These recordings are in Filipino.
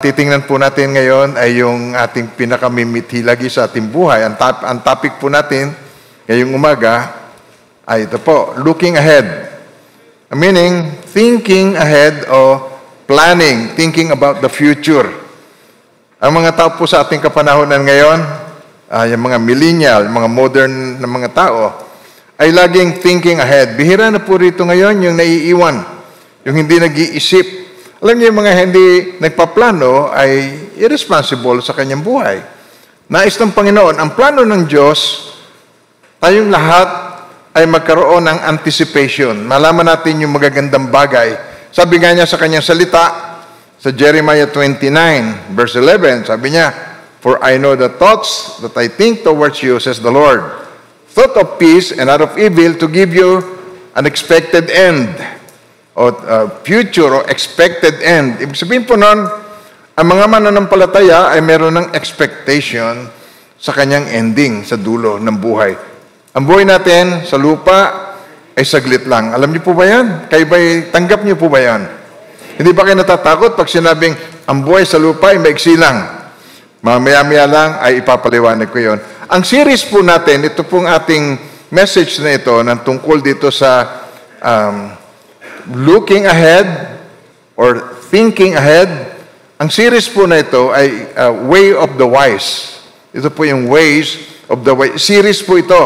Titingnan po natin ngayon ay yung ating pinakamimithi lagi sa ating buhay. Ang topic po natin ngayong umaga ay ito po, looking ahead. Meaning, thinking ahead o planning, thinking about the future. Ang mga tao po sa ating kapanahonan ngayon, yung mga millennial, mga modern na mga tao, ay laging thinking ahead. Bihira na po rito ngayon yung naiiwan, yung hindi nag-iisip. Alam niyo, yung mga hindi nagpaplano ay irresponsible sa kanyang buhay. Nais ng Panginoon, ang plano ng Diyos, tayong lahat ay magkaroon ng anticipation. Malaman natin yung magagandang bagay. Sabi nga niya sa kanyang salita, sa Jeremiah 29, verse 11, sabi niya, "For I know the thoughts that I think towards you, says the Lord, thought of peace and not of evil, to give you an expected end." O future o expected end. Ibig sabihin po nun, ang mga mananampalataya ay meron ng expectation sa kanyang ending, sa dulo ng buhay. Ang buhay natin sa lupa ay saglit lang. Alam niyo po ba yan? Kayo ba'y tanggap niyo po ba yan? Hindi ba kayo natatakot pag sinabing ang buhay sa lupa ay maiksi lang? Mamaya-maya lang ay ipapaliwanag ko yon. Ang series po natin, ito pong ating message na ito, ng tungkol dito sa looking ahead or thinking ahead. Ang series po na ito ay Way of the Wise. Ito po yung Ways of the Wise. Series po ito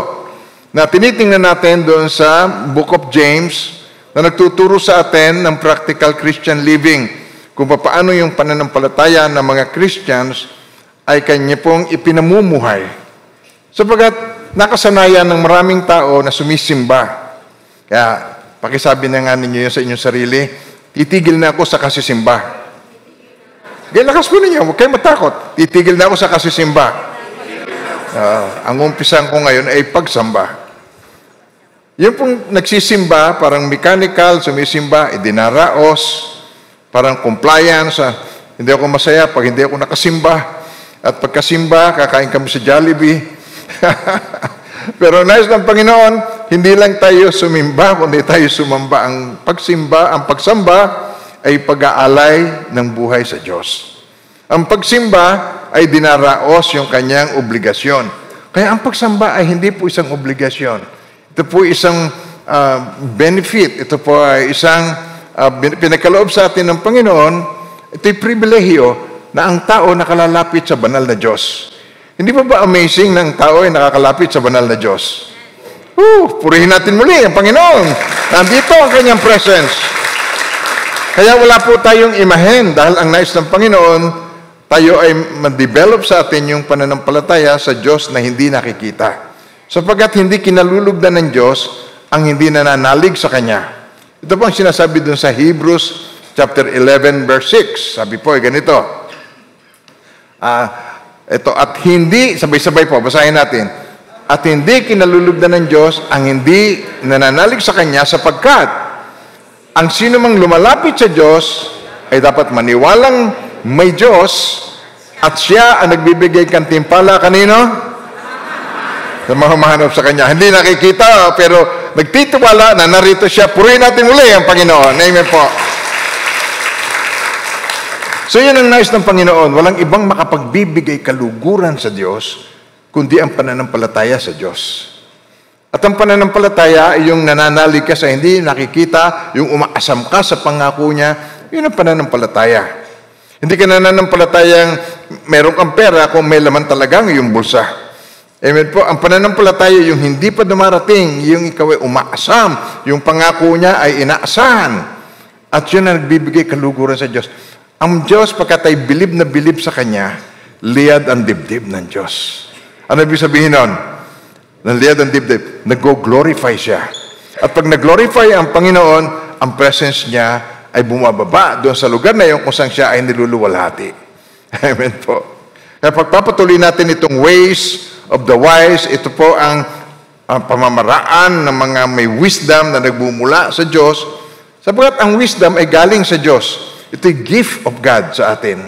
na tinitingnan natin doon sa Book of James na nagtuturo sa atin ng practical Christian living, kung paano yung pananampalataya ng mga Christians ay kanya pong ipinamumuhay. Sapagat nakasanayan ng maraming tao na sumisimba. Kaya pakisabi na nga ninyo yun sa inyong sarili, titigil na ako sa kasisimba. Kaya lakas po ninyo, huwag kayo matakot. Titigil na ako sa kasisimba. Ang umpisan ko ngayon ay pagsamba. Yung pong nagsisimba, parang mechanical, sumisimba, dinaraos, parang compliance. Hindi ako masaya pag hindi ako nakasimba. At pagkasimba, kakain kami sa Jollibee. Pero nais ng Panginoon, hindi lang tayo sumimba, kundi tayo sumamba. Ang pagsimba, ang pagsamba ay pag-aalay ng buhay sa Diyos. Ang pagsimba ay dinaraos yung kanyang obligasyon. Kaya ang pagsamba ay hindi po isang obligasyon. Ito po isang benefit. Ito po ay isang pinakaloob sa atin ng Panginoon. Ito'y pribilehyo na ang tao nakalalapit sa banal na Diyos. Hindi ba amazing na ang tao ay nakakalapit sa banal na Diyos? Purihin natin muli ang Panginoon. Nandito ang kanyang presence. Kaya wala po tayong imahen dahil ang nais ng Panginoon, tayo ay ma-develop sa atin yung pananampalataya sa Diyos na hindi nakikita. Sapagkat hindi kinalulugdan ng Diyos ang hindi nananalig sa Kanya. Ito po ang sinasabi dun sa Hebrews chapter 11 verse 6. Sabi po ay ganito. Ito, at hindi, sabay-sabay po, basahin natin. At hindi kinalulugdan ng Diyos ang hindi nananalig sa Kanya sapagkat ang sino mang lumalapit sa Diyos ay dapat maniwalang may Diyos at siya ang nagbibigay kantimpala kanino? Sa mga humahanap sa Kanya. Hindi nakikita pero nagtitiwala na narito siya. Purihin natin muli ang Panginoon. Amen po. So yun ang nais ng Panginoon. Walang ibang makapagbibigay kaluguran sa Diyos, kundi ang pananampalataya sa Diyos. At ang pananampalataya ay yung nananalig ka sa hindi nakikita, yung umaasam ka sa pangako niya, yun ang pananampalataya. Hindi ka nananampalatayang meron kang pera kung may laman talagang yung bulsa. Amen po. Ang pananampalataya yung hindi pa dumarating, yung ikaw ay umaasam, yung pangako niya ay inaasahan. At yun ang nagbibigay kaluguran sa Diyos. Ang Diyos, pagkat ay bilib na bilib sa Kanya, liyad ang dibdib ng Diyos. Ano ibig sabihin nun? Liyad ang dibdib. Nag-glorify siya. At pag nag-glorify ang Panginoon, ang presence niya ay bumababa doon sa lugar na yun kung saan siya ay niluluwalhati. Amen po. Kaya pagpapatuloy natin itong ways of the wise, ito po ang pamamaraan ng mga may wisdom na nagbumula sa Diyos. Sapagat ang wisdom ay galing sa Diyos. Ito'y gift of God sa atin.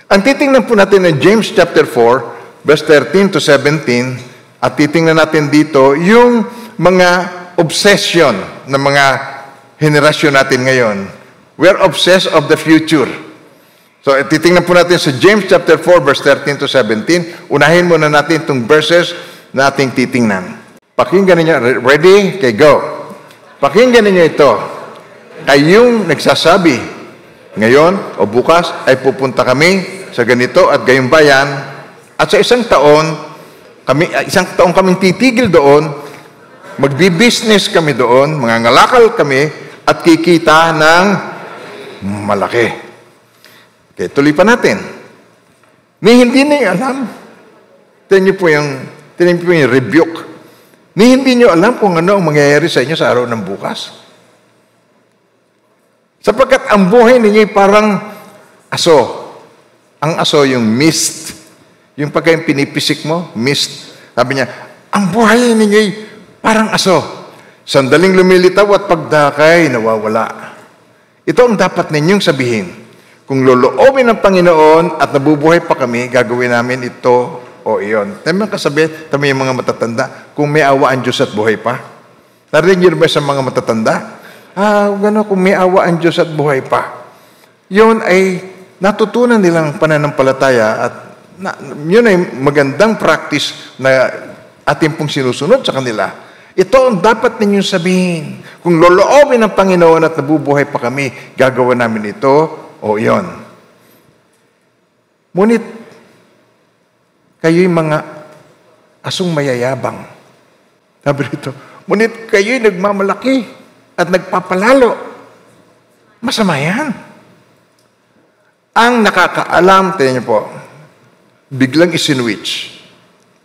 Ang titingnan po natin ng James chapter 4, verse 13 to 17, at titingnan natin dito yung mga obsession ng mga henerasyon natin ngayon. We are obsessed of the future. So, titingnan po natin sa James chapter 4, verse 13 to 17. Unahin muna natin itong verses na ating titingnan. Pakinggan ninyo. Ready? Okay, go. Pakinggan ninyo ito. Kayong nagsasabi, ngayon o bukas ay pupunta kami sa ganito at gayong bayan, at sa isang taon kaming titigil doon, magbi-business kami doon, mangangalakal kami, at kikita ng malaki. Okay, tuloy pa natin. Hindi niyo alam. Tingnan niyo po yung rebuke. Hindi niyo alam kung ano ang mangyayari sa inyo sa araw ng bukas. Sapagkat ang buhay ninyo parang aso. Ang aso yung mist. Yung pagka yung pinipisik mo, mist. Sabi niya, ang buhay ninyo parang aso. Sandaling lumilitaw at pagdakay, nawawala. Ito ang dapat ninyong sabihin. Kung loloobin ng Panginoon at nabubuhay pa kami, gagawin namin ito o iyon. Tama kasabi, tama yung mga matatanda, kung may awa ang Diyos at buhay pa. Narinig niyo ba sa mga matatanda? Gano'n, kung may awa ang Diyos at buhay pa. Yun ay natutunan nilang pananampalataya at yun ay magandang practice na ating pong sinusunod sa kanila. Ito ang dapat ninyong sabihin. Kung loloobin ng Panginoon at nabubuhay pa kami, gagawin namin ito o iyon. Ngunit, kayo'y mga asong mayayabang. Sabi rito, ngunit kayo'y nagmamalaki at nagpapalalo. Masama yan. Ang nakakaalam, tingnan niyo po, biglang isinwitch.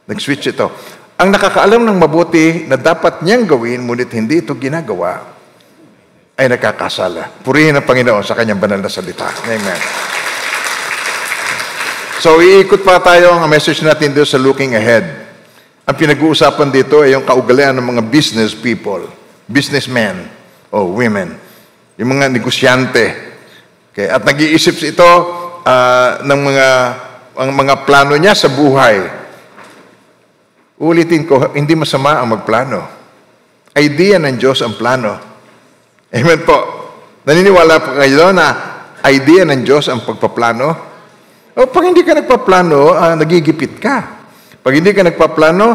Nag-switch ito. Ang nakakaalam ng mabuti na dapat niyang gawin, ngunit hindi ito ginagawa, ay nakakasala. Purihin ang Panginoon sa kanyang banal na salita. Amen. So, iikot pa tayo ang message natin dito sa looking ahead. Ang pinag-uusapan dito ay yung kaugalian ng mga business people, businessmen o women, yung mga negosyante. Okay? At nag-iisip ito ng mga plano niya sa buhay. Ulitin ko, hindi masama ang magplano. Idea ng Diyos ang plano. Amen po. Naniniwala po kayo na idea ng Diyos ang pagpaplano? O pag hindi ka nagpaplano, nagigipit ka. Pag hindi ka nagpaplano,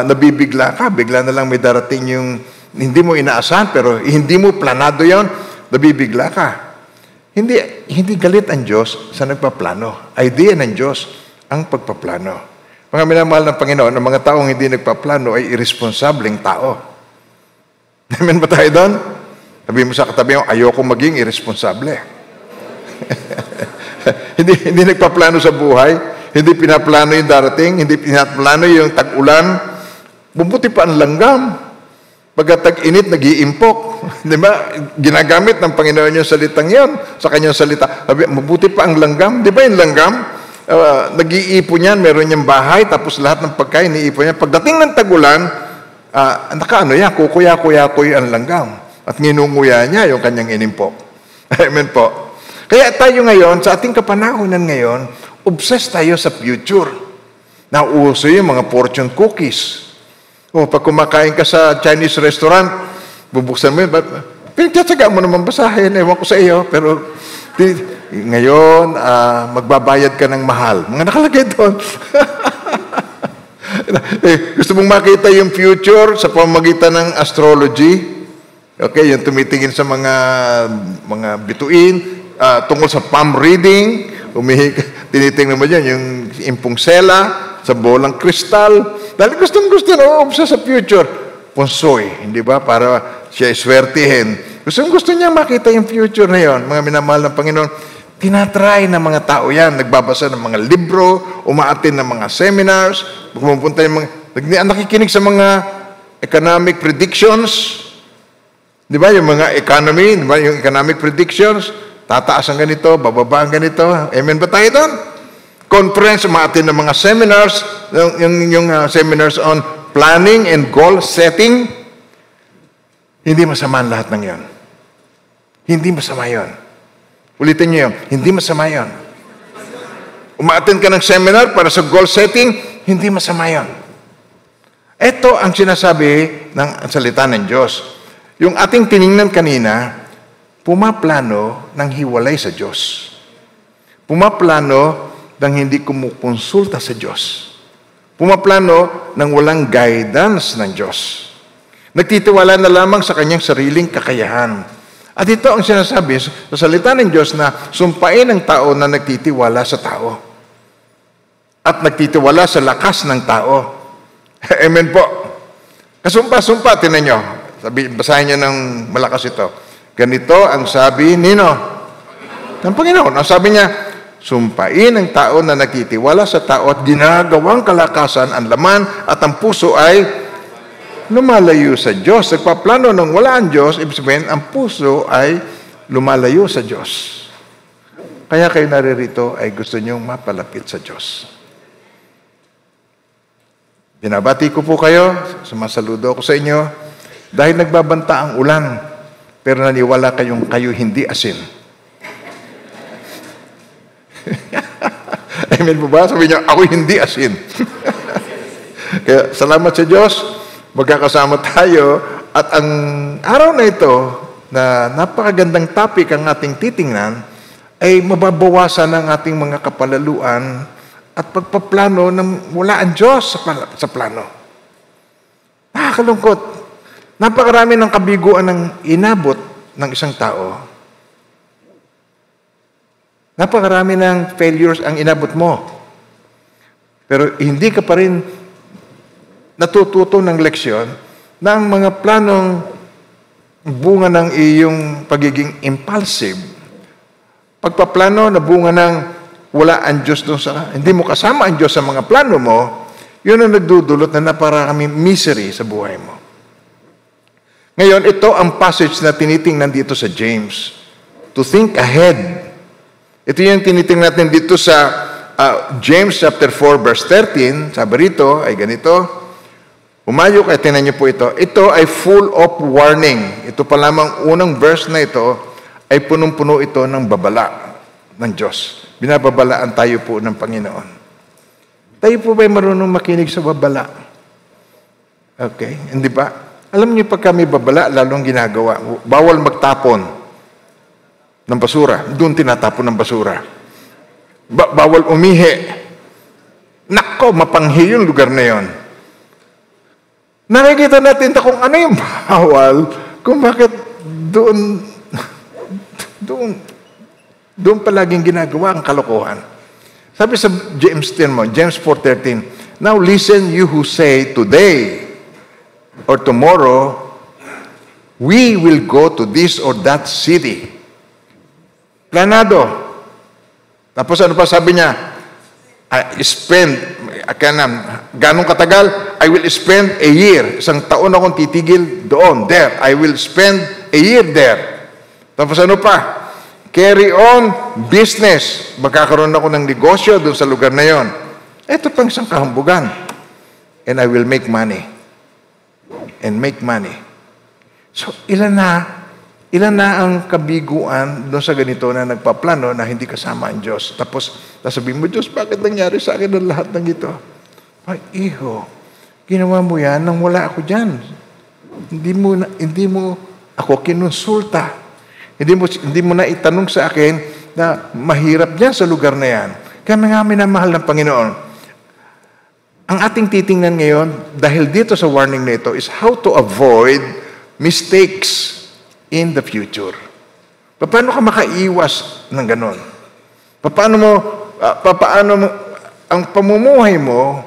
nabibigla ka. Bigla na lang may darating yung hindi mo inaasahan, pero hindi mo planado yon, nabibigla ka. Hindi galit ang Diyos sa nagpaplano. Idea ng Diyos ang pagpaplano. Mga minamahal ng Panginoon, ang mga taong hindi nagpaplano ay irresponsableng tao. Amen ba tayo doon? Sabi mo sa katabi mo, ayoko maging irresponsable. hindi nagpaplano sa buhay, hindi pinaplano yung darating, hindi pinaplano yung tag-ulan, bumuti pa ang langgam. Pagka tag-init, nag-iimpok. Di ba? Ginagamit ng Panginoon yung salitang yan sa kanyang salita. Sabi, mabuti pa ang langgam. Di ba yung langgam? Nag-iipon yan, meron niyang bahay, tapos lahat ng pagkain, iipon yan. Pagdating ng tag-ulan, kukuya-kuya-kuy ang langgam. At nginunguya niya yung kanyang inimpok. Amen po. Kaya tayo ngayon, sa ating kapanahonan ngayon, obsessed tayo sa future. Nauuso yung mga fortune cookies. O pag kumakain ka sa Chinese restaurant, bubuksan mo yun, pinagtsatsaga mo naman basahin, ewan ko sa iyo, pero ngayon, magbabayad ka ng mahal. Mga nakalagay doon. Gusto mong makita yung future sa pamamagitan ng astrology? Okay, yung tumitingin sa mga bituin, tungkol sa palm reading, tinitingnan mo dyan, yung impong sela, sa bolang kristal. Dahil gustong-gusto na sa future. Punsoy, hindi ba? Para siya iswertihin. Gustong-gusto niya makita yung future na yon. Mga minamahal ng Panginoon, tinatry ng mga tao yan. Nagbabasa ng mga libro, umaatin ng mga seminars, pumupunta yung nakikinig sa mga economic predictions. Di ba? Yung mga economy, di ba? Yung economic predictions, tataas ang ganito, bababa ang ganito. Amen ba tayo doon? Conference, umaatin ng mga seminars, yung seminars on planning and goal setting. Hindi masama ang lahat ng yon. Hindi masama yon. Ulitin niyo yun, hindi masama yon. Umaatin ka ng seminar para sa goal setting, hindi masama yon. Ito ang sinasabi ng salita ng Diyos. Yung ating tiningnan kanina, pumaplano ng hiwalay sa Diyos. Pumaplano nang hindi kumukonsulta sa Diyos. Pumaplano nang walang guidance ng Diyos. Nagtitiwala na lamang sa kanyang sariling kakayahan. At ito ang sinasabi sa salita ng Diyos na sumpain ang tao na nagtitiwala sa tao. At nagtitiwala sa lakas ng tao. Amen po. Kasumpa-sumpa, tinan nyo. Basahin nyo ng malakas ito. Ganito ang sabi nino ng Panginoon. Ang sabi niya, sumpain ang tao na nagtitiwala sa tao at ginagawang kalakasan ang laman at ang puso ay lumalayo sa Diyos. Nagpaplano nang wala ang Diyos, ibig sabihin, ang puso ay lumalayo sa Diyos. Kaya kayo naririto ay gusto niyong mapalapit sa Diyos. Binabati ko po kayo, sumasaludo ko sa inyo, dahil nagbabanta ang ulan, pero naniwala kayong kayo hindi asin. Amen po ba? Sabi niyo, ako hindi asin. Kaya salamat sa Diyos, magkakasama tayo, at ang araw na ito, na napakagandang topic ang ating titingnan, ay mababawasan ang ating mga kapalaluan at pagpaplano ng wala ang Diyos sa plano. Nakakalungkot. Napakarami ng kabiguan ng inabot ng isang tao. Napakarami ng failures ang inabot mo. Pero hindi ka pa rin natututo ng leksyon na ang mga planong bunga ng iyong pagiging impulsive, pagpaplano na bunga ng wala ang Diyos doon sa, hindi mo kasama ang Diyos sa mga plano mo, yun ang nagdudulot na napakarami misery sa buhay mo. Ngayon, ito ang passage na tinitingnan dito sa James. To think ahead. Ito yung tinitingnan natin dito sa James chapter 4 verse 13. Sabi rito ay ganito. Umayo kayo, tinan niyo po ito. Ito ay full of warning. Ito pa lamang unang verse na ito ay punong-puno ito ng babala ng Diyos. Binababalaan tayo po ng Panginoon. Tayo po ba'y marunong makinig sa babala? Okay, hindi ba? Alam niyo pag kami babala, lalong ginagawa. Bawal magtapon ng basura. Doon tinatapon ng basura. Bawal umihi. Nako, mapanghi yung lugar na yon. Nakikita natin kung ano yung bawal, kung bakit doon palaging ginagawa ang kalokohan. Sabi sa James 10 mo, James 4:13, now listen you who say today or tomorrow we will go to this or that city. Planado. Tapos ano pa sabi niya? Ganong katagal? I will spend a year. Isang taon akong titigil doon, there. I will spend a year there. Tapos ano pa? Carry on business. Magkakaroon ako ng negosyo doon sa lugar na yon. Ito pang isang kahambugan. And I will make money. And make money. So, ilan na ang kabiguan doon sa ganito na nagpaplano na hindi kasama ang Diyos. Tapos, sasabihin mo, Diyos, bakit nangyari sa akin ang lahat ng ito? Ay, iho, ginawa mo yan nang wala ako dyan. Hindi mo ako kinonsulta. Hindi mo na itanong sa akin na mahirap dyan sa lugar na yan. Kaya nga minamahal ng Panginoon. Ang ating titingnan ngayon, dahil dito sa warning na ito, is how to avoid mistakes in the future. Paano ka makaiwas ng ganon? Paano mo, ang pamumuhay mo,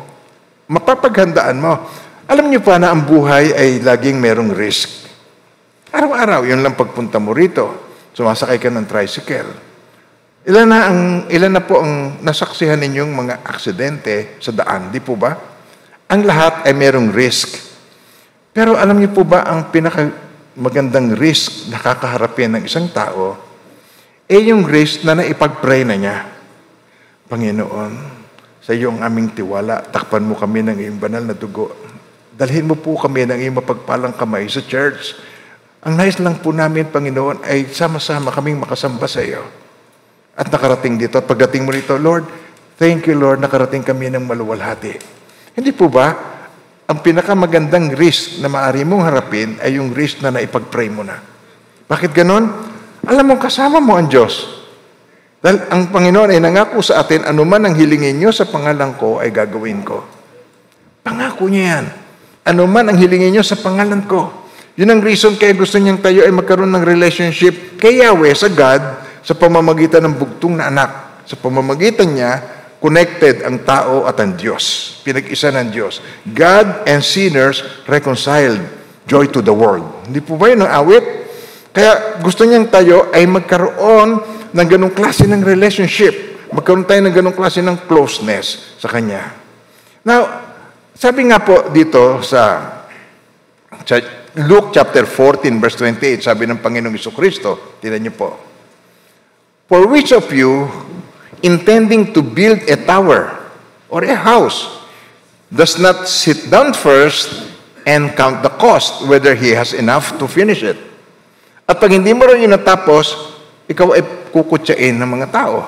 mapapaghandaan mo. Alam niyo pa na ang buhay ay laging merong risk. Araw-araw, yun lang pagpunta mo rito. Sumasakay ka ng tricycle. Ilan na po ang nasaksihan ninyong mga aksidente sa daan, di po ba? Ang lahat ay merong risk. Pero alam niyo po ba ang pinakamagandang risk na kakaharapin ng isang tao yung risk na naipag-pray na niya. Panginoon, sa iyo ang aming tiwala, takpan mo kami ng iyong banal na dugo. Dalhin mo po kami ng iyong mapagpalang kamay sa church. Ang nais lang po namin, Panginoon, ay sama-sama kaming makasamba sa iyo. At nakarating dito. At pagdating mo dito, Lord, thank you, Lord, nakarating kami ng maluwalhati. Hindi po ba, ang pinakamagandang risk na maaari mong harapin ay yung risk na naipag-pray mo na. Bakit ganon? Alam mo, kasama mo ang Diyos. Dahil ang Panginoon ay nangako sa atin, anuman ang hilingin nyo sa pangalan ko ay gagawin ko. Pangako niya yan. Anuman ang hilingin nyo sa pangalan ko. Yun ang reason kaya gusto niyang tayo ay magkaroon ng relationship kay Yahweh, sa God, sa pamamagitan ng bugtong na anak. Sa pamamagitan niya, connected ang tao at ang Diyos. Pinag-isa ng Diyos. God and sinners reconciled. Joy to the world. Hindi po ba yun ang awit? Kaya gusto niyang tayo ay magkaroon ng ganong klase ng relationship. Magkaroon tayo ng ganong klase ng closeness sa Kanya. Now, sabi nga po dito sa Luke chapter 14 verse 28, sabi ng Panginoong Jesucristo, tingnan niyo po, "For which of you, intending to build a tower or a house, does not sit down first and count the cost, whether he has enough to finish it? At pag hindi mo rin yun natapos, ikaw ay kukutsain ng mga tao."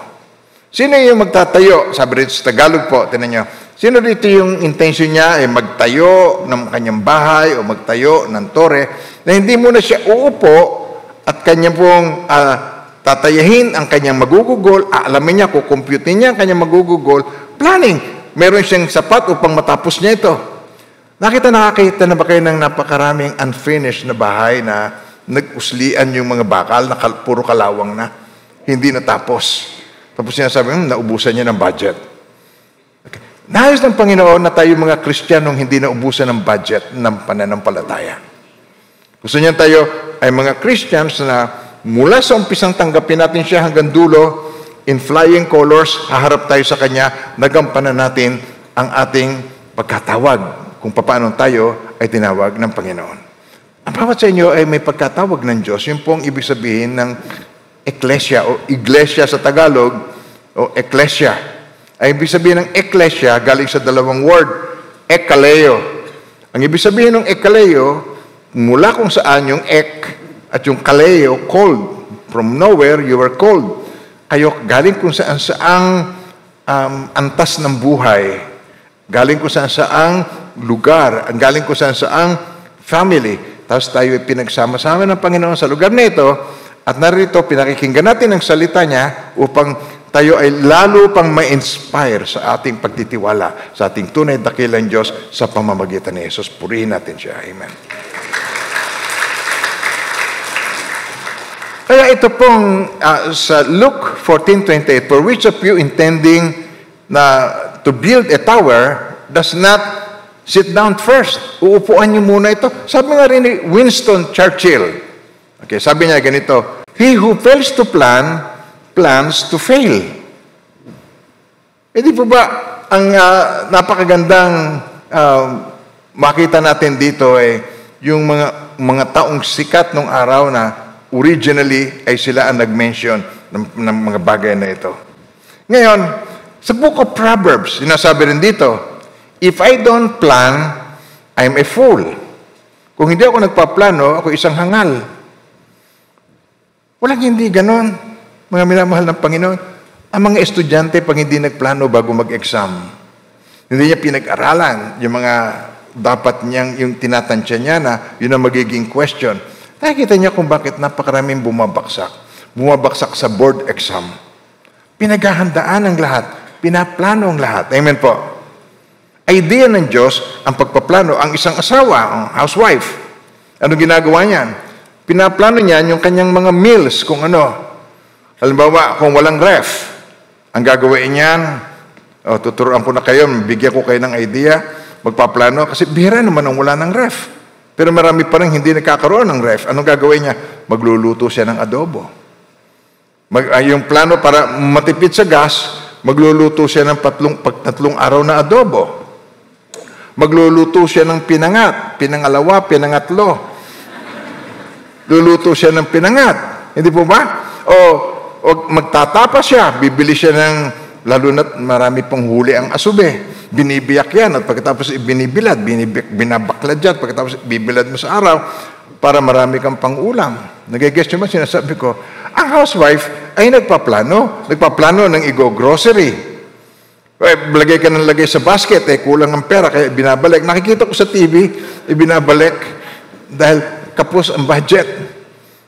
Sino yung magtatayo? Sabi rin sa Tagalog po, tinan nyo, sino dito yung intention niya ay magtayo ng kanyang bahay o magtayo ng tore na hindi muna siya uupo at kanya pong tatayahin ang kanyang magugugol, aalamin niya, kukumputin niya ang kanyang magugugol, planning. Meron siyang sapat upang matapos niya ito. Nakakita na ba kayo ng napakaraming unfinished na bahay na nag-uslian yung mga bakal na puro kalawang na, hindi natapos. Tapos sinasabi, naubusan niya ng budget. Okay. Nais ng Panginoon na tayo mga Kristiyanong hindi naubusan ng budget ng pananampalataya. Gusto niya tayo ay mga Christians na mula sa umpisang tanggapin natin siya hanggang dulo, in flying colors, haharap tayo sa Kanya, nagampanan natin ang ating pagkatawag kung paano tayo ay tinawag ng Panginoon. Ang bawat sa inyo ay may pagkatawag ng Diyos. Yun po ang ibig sabihin ng Ecclesia o Iglesia sa Tagalog o Ecclesia. Ang ibig sabihin ng Ecclesia galing sa dalawang word, Ekaleo. Ang ibig sabihin ng Ekaleo, mula kung saan yung ek at yung kaleo, cold. From nowhere, you were cold. Kayo galing kung saan saang antas ng buhay. Galing kung saan saang lugar. Galing kung saan saang family. Tapos tayo ay pinagsama-sama ng Panginoon sa lugar na ito. At narito, pinakikinggan natin ang salita niya upang tayo ay lalo pang ma-inspire sa ating pagtitiwala, sa ating tunay dakilang Diyos sa pamamagitan ni Jesus. Purihin natin siya. Amen. Kaya ito pong sa Luke 14:28, "For which of you intending to build a tower does not sit down first?" Uupuan niyo muna ito. Sabi nga rin ni Winston Churchill, okay, sabi niya ganito, "He who fails to plan, plans to fail." Hindi po ba ang napakagandang makita natin dito ay yung mga taong sikat nung araw na originally ay sila ang nag-mention ng mga bagay na ito. Ngayon, sa Book of Proverbs, sinasabi rin dito, "If I don't plan, I'm a fool." Kung hindi ako nagpaplano, ako isang hangal. Walang hindi ganon, mga minamahal ng Panginoon. Ang mga estudyante, pag hindi nagplano bago mag-exam, hindi niya pinag-aralan yung mga dapat niyang, yung tinatansya niya na yun ang magiging question. Nakikita niya kung bakit napakaraming bumabaksak. Bumabaksak sa board exam. Pinaghahandaan ang lahat. Pinaplano ang lahat. Amen po. Idea ng Diyos ang pagpaplano. Ang isang asawa, ang housewife, ano ginagawa niyan? Pinaplano niyan yung kanyang mga meals kung ano. Halimbawa, kung walang ref, ang gagawin niyan, tuturuan ko na kayo, bigyan ko kayo ng idea, magpaplano, kasi bihira naman ang wala ng ref. Pero marami pa rin hindi nakakaroon ng ref. Anong gagawin niya? Magluluto siya ng adobo. Yung plano para matipid sa gas, magluluto siya ng tatlong araw na adobo. Magluluto siya ng pinangat, pinangalawa, pinangatlo. Luluto siya ng pinangat. Hindi po ba? O magtatapa siya, bibili siya ng, lalo na't marami pong huli ang asube. Binibiyak yan at pagkatapos binibilad, binabaklad yan, pagkatapos bibilad mo sa araw para marami kang pang-ulam. Nag-guess nyo ba sinasabi ko? Ang housewife ay nagpaplano ng grocery. Lagay ka ng lagay sa basket, kulang ang pera, kaya binabalik. Nakikita ko sa TV, binabalik dahil kapos ang budget.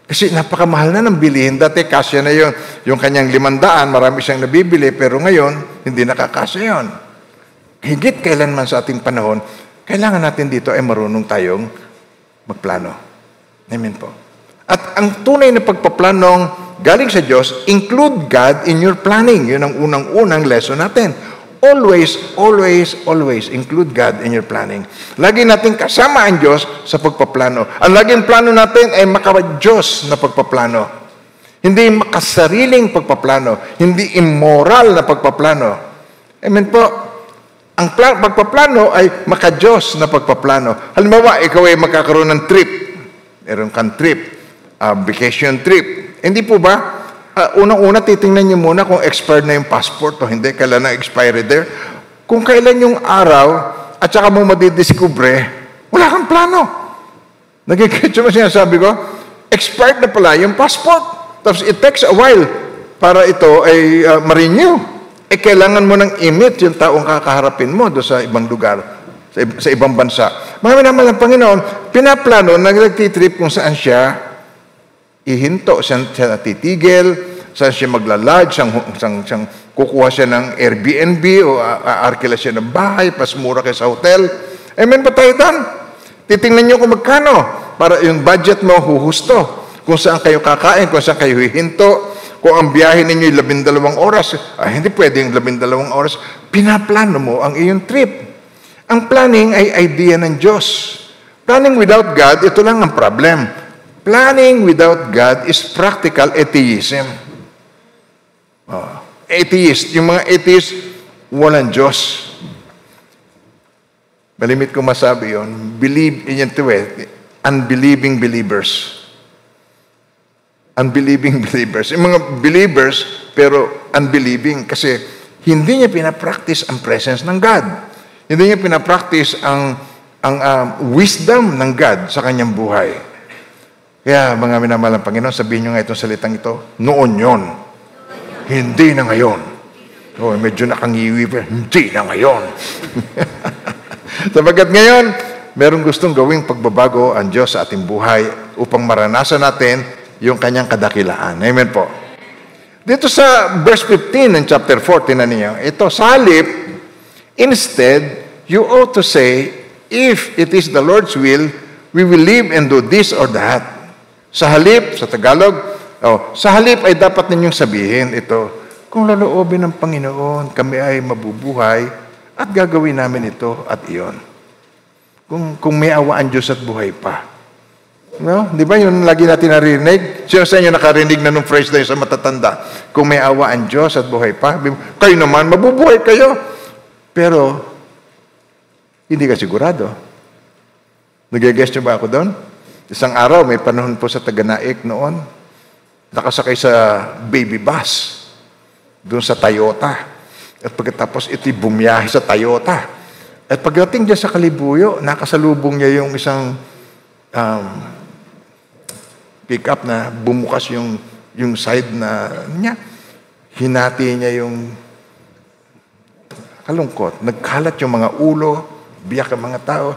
Kasi napakamahal na ng bilihin. Dati kasya na yun. yung kanyang 500, marami siyang nabibili, pero ngayon, hindi nakakasya yun. Higit kailanman sa ating panahon, kailangan natin dito ay marunong tayong magplano. Amen po. At ang tunay na pagpaplanong galing sa Diyos, include God in your planning. Yun ang unang-unang lesson natin. Always, always, always include God in your planning. Lagi natin kasama ang Diyos sa pagpaplano. Ang laging plano natin ay maka-Diyos na pagpaplano. Hindi makasariling pagpaplano. Hindi immoral na pagpaplano. Amen po. Ang pagpaplano ay maka-Diyos na pagpaplano. Halimbawa, ikaw ay magkakaroon ng trip. Meron kang trip. Vacation trip. Hindi po ba? Unang-una, titingnan niyo muna kung expired na yung passport o hindi, kailan na expired there. Kung kailan yung araw, at saka mo madidiskubre, wala kang plano. Nagigitso mo sinasabi ko, expired na pala yung passport. Tapos it takes a while para ito ay ma-renew. Kailangan mo nang i-meet yung taong kakaharapin mo doon sa ibang lugar, sa ibang bansa. Mga minamahal ng Panginoon, pinaplano, nag-trip kung saan siya ihinto, saan siya titigil, saan siya magla-lodge, siyang kukuha siya ng Airbnb o aarkila siya ng bahay, pas mura kayo sa hotel. Amen ba tayo doon? Titingnan niyo kung magkano para yung budget mo huhusto. Kung saan kayo kakain, kung saan kayo hihinto, kung ang biyahe ninyo 12 oras, hindi pwedeng 12 oras. Pinaplano mo ang iyong trip. Ang planning ay idea ng Diyos. Planning without God, ito lang ang problem. Planning without God is practical atheism. Atheist. Yung mga atheist, walang Diyos. Malimit kong masabi yun. Believe in ito unbelieving believers. Unbelieving believers. Yung mga believers, pero unbelieving. Kasi hindi niya pinapractice ang presence ng God. Hindi niya pinapractice ang wisdom ng God sa kanyang buhay. Kaya mga minamahal ng Panginoon, sabihin nyo nga itong salitang ito, noon yon, hindi na ngayon. Medyo nakangiwi pa, hindi na ngayon. Sabagat ngayon, merong gustong gawing pagbabago ang Diyos sa ating buhay upang maranasan natin yung kanyang kadakilaan. Amen po. Dito sa verse 15 ng chapter 14 na niyo, ito, sa halip, instead, you ought to say, if it is the Lord's will, we will live and do this or that. Sa halip, sa Tagalog, sa halip ay dapat ninyong sabihin ito, kung loloobin ng Panginoon, kami ay mabubuhay at gagawin namin ito at iyon. Kung may awaan Diyos at buhay pa. No? Di ba yun lagi natin narinig? Sino sa inyo nakarinig na nung phrase na yun sa matatanda? Kung may awaan Diyos at buhay pa, kayo naman, mabubuhay kayo. Pero, hindi ka sigurado. Nag-guess nyo ba ako doon? Isang araw, may panahon po sa Taganaik noon, nakasakay sa baby bus, doon sa Toyota. At pagkatapos ito'y bumiyahe sa Toyota. At pagdating dyan sa Kalibuyo, nakasalubong niya yung isang pick-up na bumukas yung side na niya. Hinati niya yung kalungkot. Nagkalat yung mga ulo, biyak ang mga tao.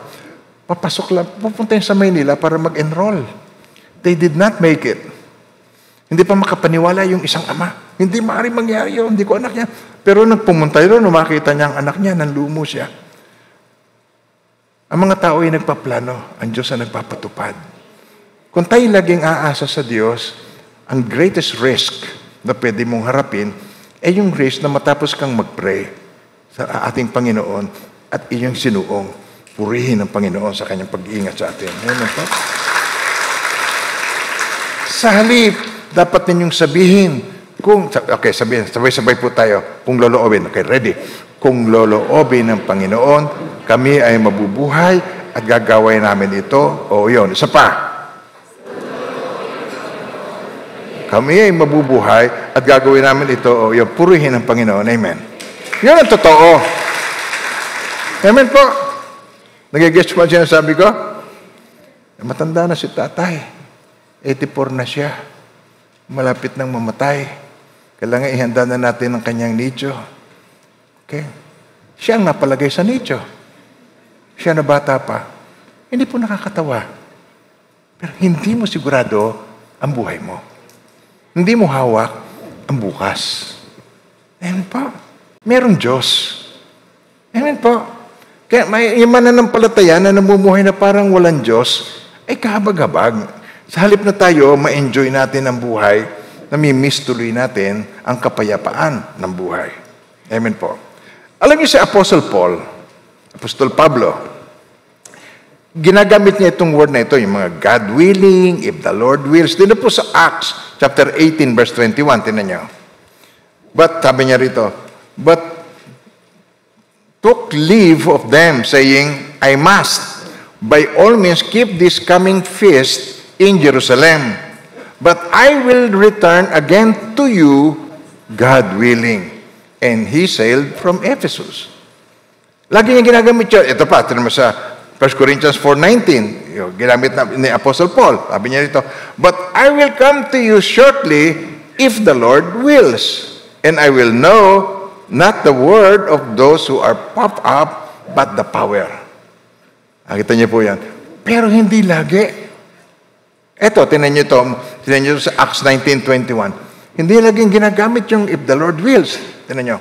Papasok lang, pupunta sa Maynila para mag-enroll. They did not make it. Hindi pa makapaniwala yung isang ama. Hindi maaaring mangyari yun, hindi ko anak niya. Pero nang pumunta yun, makita niya ang anak niya, nanlumo siya. Ang mga tao ay nagpaplano, ang Diyos ay nagpapatupad. Kung tayo laging aasa sa Diyos, ang greatest risk na pwede mong harapin ay yung risk na matapos kang mag-pray sa ating Panginoon at iyong sinuong. Purihin ang Panginoon sa kanyang pag-iingat sa atin. Amen po? Sa halip, dapat ninyong sabihin, sabihin, sabay-sabay po tayo, kung loloobin. Okay, ready? Kung loloobin ng Panginoon, kami ay mabubuhay at gagawin namin ito. Yun. Isa pa. Kami ay mabubuhay at gagawin namin ito. Yun. Purihin ang Panginoon. Amen. Yun ang totoo. Amen po. Nag-guess mo siya sabi ko? Matanda na si tatay. 84 na siya. Malapit nang mamatay. Kailangan ihanda na natin ang kanyang nicho. Okay? Siya ang napalagay sa nicho. Siya na bata pa. Hindi po nakakatawa. Pero hindi mo sigurado ang buhay mo. Hindi mo hawak ang bukas. Amen po. Merong Diyos. Amen po. Kaya may yung mananampalataya na namumuhay na parang walang Diyos, ay kahabag-habag. Sa halip na tayo, ma-enjoy natin ang buhay, nami-miss tuloy natin ang kapayapaan ng buhay. Amen po. Alam niyo si Apostle Pablo, ginagamit niya itong word na ito, yung mga God willing, if the Lord wills. Dito po sa Acts chapter 18, verse 21, tinan niyo. But, sabi niya rito, but took leave of them, saying, I must by all means keep this coming feast in Jerusalem. But I will return again to you, God willing. And he sailed from Ephesus. Lagi niya ginagamit siya. Ito pa, ito naman sa 1 Corinthians 4:19. Ginamit na ni Apostle Paul. Sabi niya rito, but I will come to you shortly if the Lord wills. And I will know not the word of those who are puffed up, but the power. Nakita niyo po yan. Pero hindi lagi. Eto, tinan niyo sa Acts 19:21. Hindi laging ginagamit yung if the Lord wills. Tinan niyo.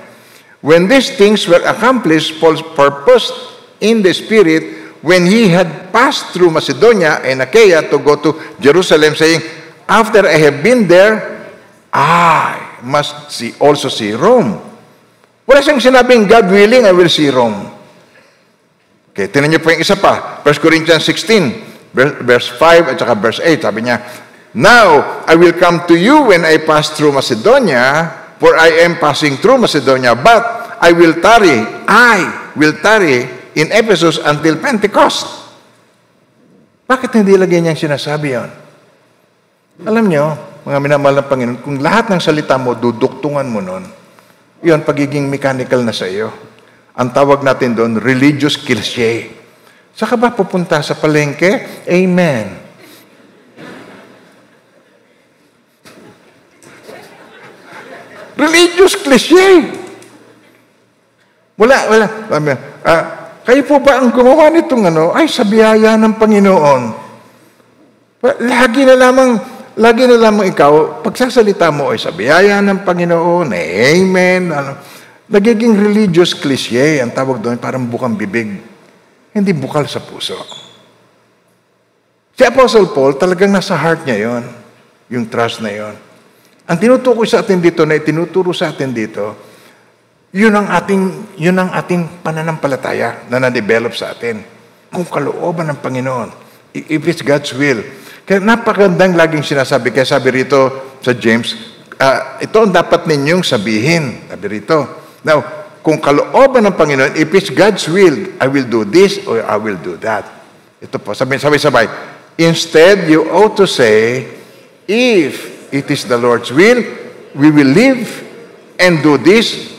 When these things were accomplished, Paul purposed in the Spirit, when he had passed through Macedonia and Achaia to go to Jerusalem, saying, after I have been there, I must also see Rome. Wala siyang sinabing, God willing, I will see Rome. Okay, tinan niyo po yung isa pa. 1 Corinthians 16, verse 5 at saka verse 8. Sabi niya, now, I will come to you when I pass through Macedonia, for I am passing through Macedonia, but I will tarry in Ephesus until Pentecost. Bakit hindi lagyan niyang sinasabi yon? Alam niyo, mga minamahal ng Panginoon, kung lahat ng salita mo, duduktungan mo nun, yun, pagiging mechanical na sa iyo. Ang tawag natin doon, religious cliché. Saka ba pupunta sa palengke? Amen. Religious cliché. Wala. Kayo po ba ang gumawa nitong ay sa biyaya ng Panginoon? Lagi na lamang ikaw, pagsasalita mo ay sa biyaya ng Panginoon, amen. Nagiging religious cliché, ang tawag doon, parang bukang bibig. Hindi bukal sa puso. Si Apostle Paul, talagang nasa heart niya yon, yung trust na yon. Ang tinutukoy sa atin dito, na itinuturo sa atin dito, yun ang ating pananampalataya na na-develop sa atin. Kung kalooban ng Panginoon, if it's God's will. Kaya napakagandang laging sinasabi. Kaya sabi rito sa James, ito ang dapat ninyong sabihin. Sabi rito. Now, kung kalooban ng Panginoon, if it's God's will, I will do this or I will do that. Ito po, sabay-sabay. Instead, you ought to say, if it is the Lord's will, we will live and do this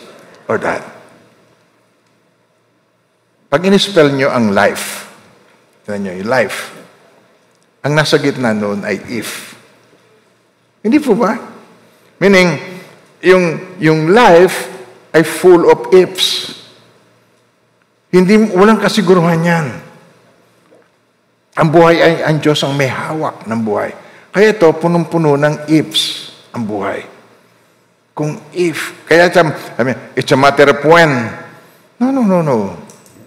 or that. Pag in-spell nyo ang life, yung life, ang nasa gitna noon ay if. Hindi po ba? Meaning, yung life ay full of ifs. Walang kasiguruhan yan. Ang buhay ay ang Diyos ang may hawak ng buhay. Kaya ito, punong-puno ng ifs ang buhay. Kung if, kaya it's a matter of when. No.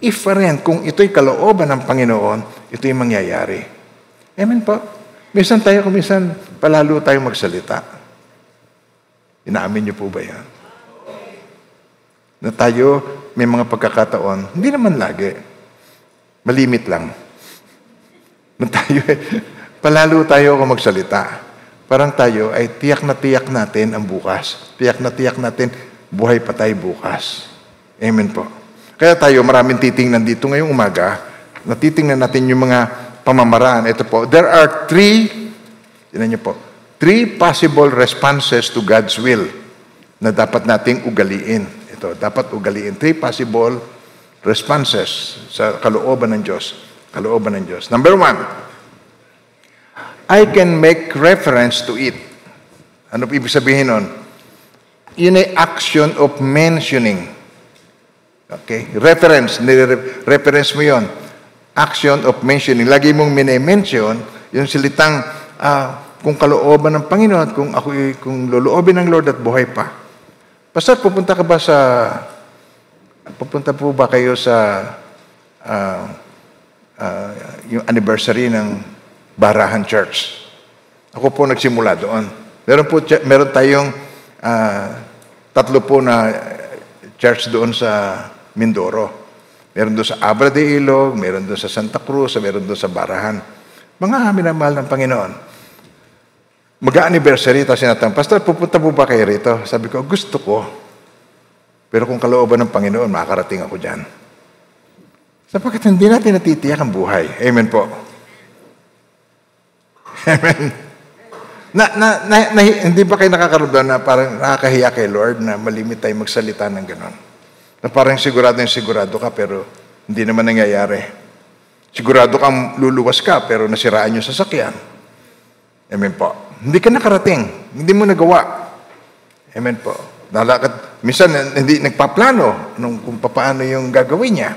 If pa rin, kung ito'y kalooban ng Panginoon, ito'y mangyayari. Amen po. Minsan palalo tayo magsalita. Inaamin niyo po ba yan? Na tayo, may mga pagkakataon, hindi naman lagi. Malimit lang. Na tayo, palalo tayo kung magsalita. Parang tayo ay tiyak natin ang bukas. Tiyak natin, buhay pa tayo bukas. Amen po. Kaya tayo, maraming titingnan dito ngayong umaga, natitingnan natin yung mga pamamaraan. Ito po, there are three possible responses to God's will na dapat nating ugaliin. Ito, dapat ugaliin. 3 possible responses sa kalooban ng Diyos. Kalooban ng Diyos. Number 1, I can make reference to it. Ano ibig sabihin nun? Yun ay action of mentioning. Okay? Reference mo yun. Action of mentioning. Lagi mong mini-mention yung silitang, kung kalooban ng Panginoon, kung loloobin ng Lord at buhay pa. Pastor, pupunta po ba kayo sa yung anniversary ng Barahan Church? Ako po nagsimula doon. Meron tayong 3 po na church doon sa Mindoro. Meron doon sa Abra de Ilog, meron doon sa Santa Cruz, meron doon sa Barahan. Mga minamahal ng Panginoon. Mag-anniversary, tapos sinatanong, Pastor, pupunta po ba kayo rito? Sabi ko, gusto ko. Pero kung kalooban ng Panginoon, makakarating ako dyan. Sapagkat hindi natin natitiyak ang buhay. Amen po. Amen. Hindi ba kayo nakakaramdam na parang nakakahiya kay Lord na malimit tayo magsalita ng gano'n? Na parang sigurado ka pero hindi naman nangyayari. Sigurado kang luluwas ka pero nasiraan yung sasakyan. Amen po. Hindi ka nakarating. Hindi mo nagawa. Amen po. Minsan hindi nagpaplano kung paano yung gagawin niya.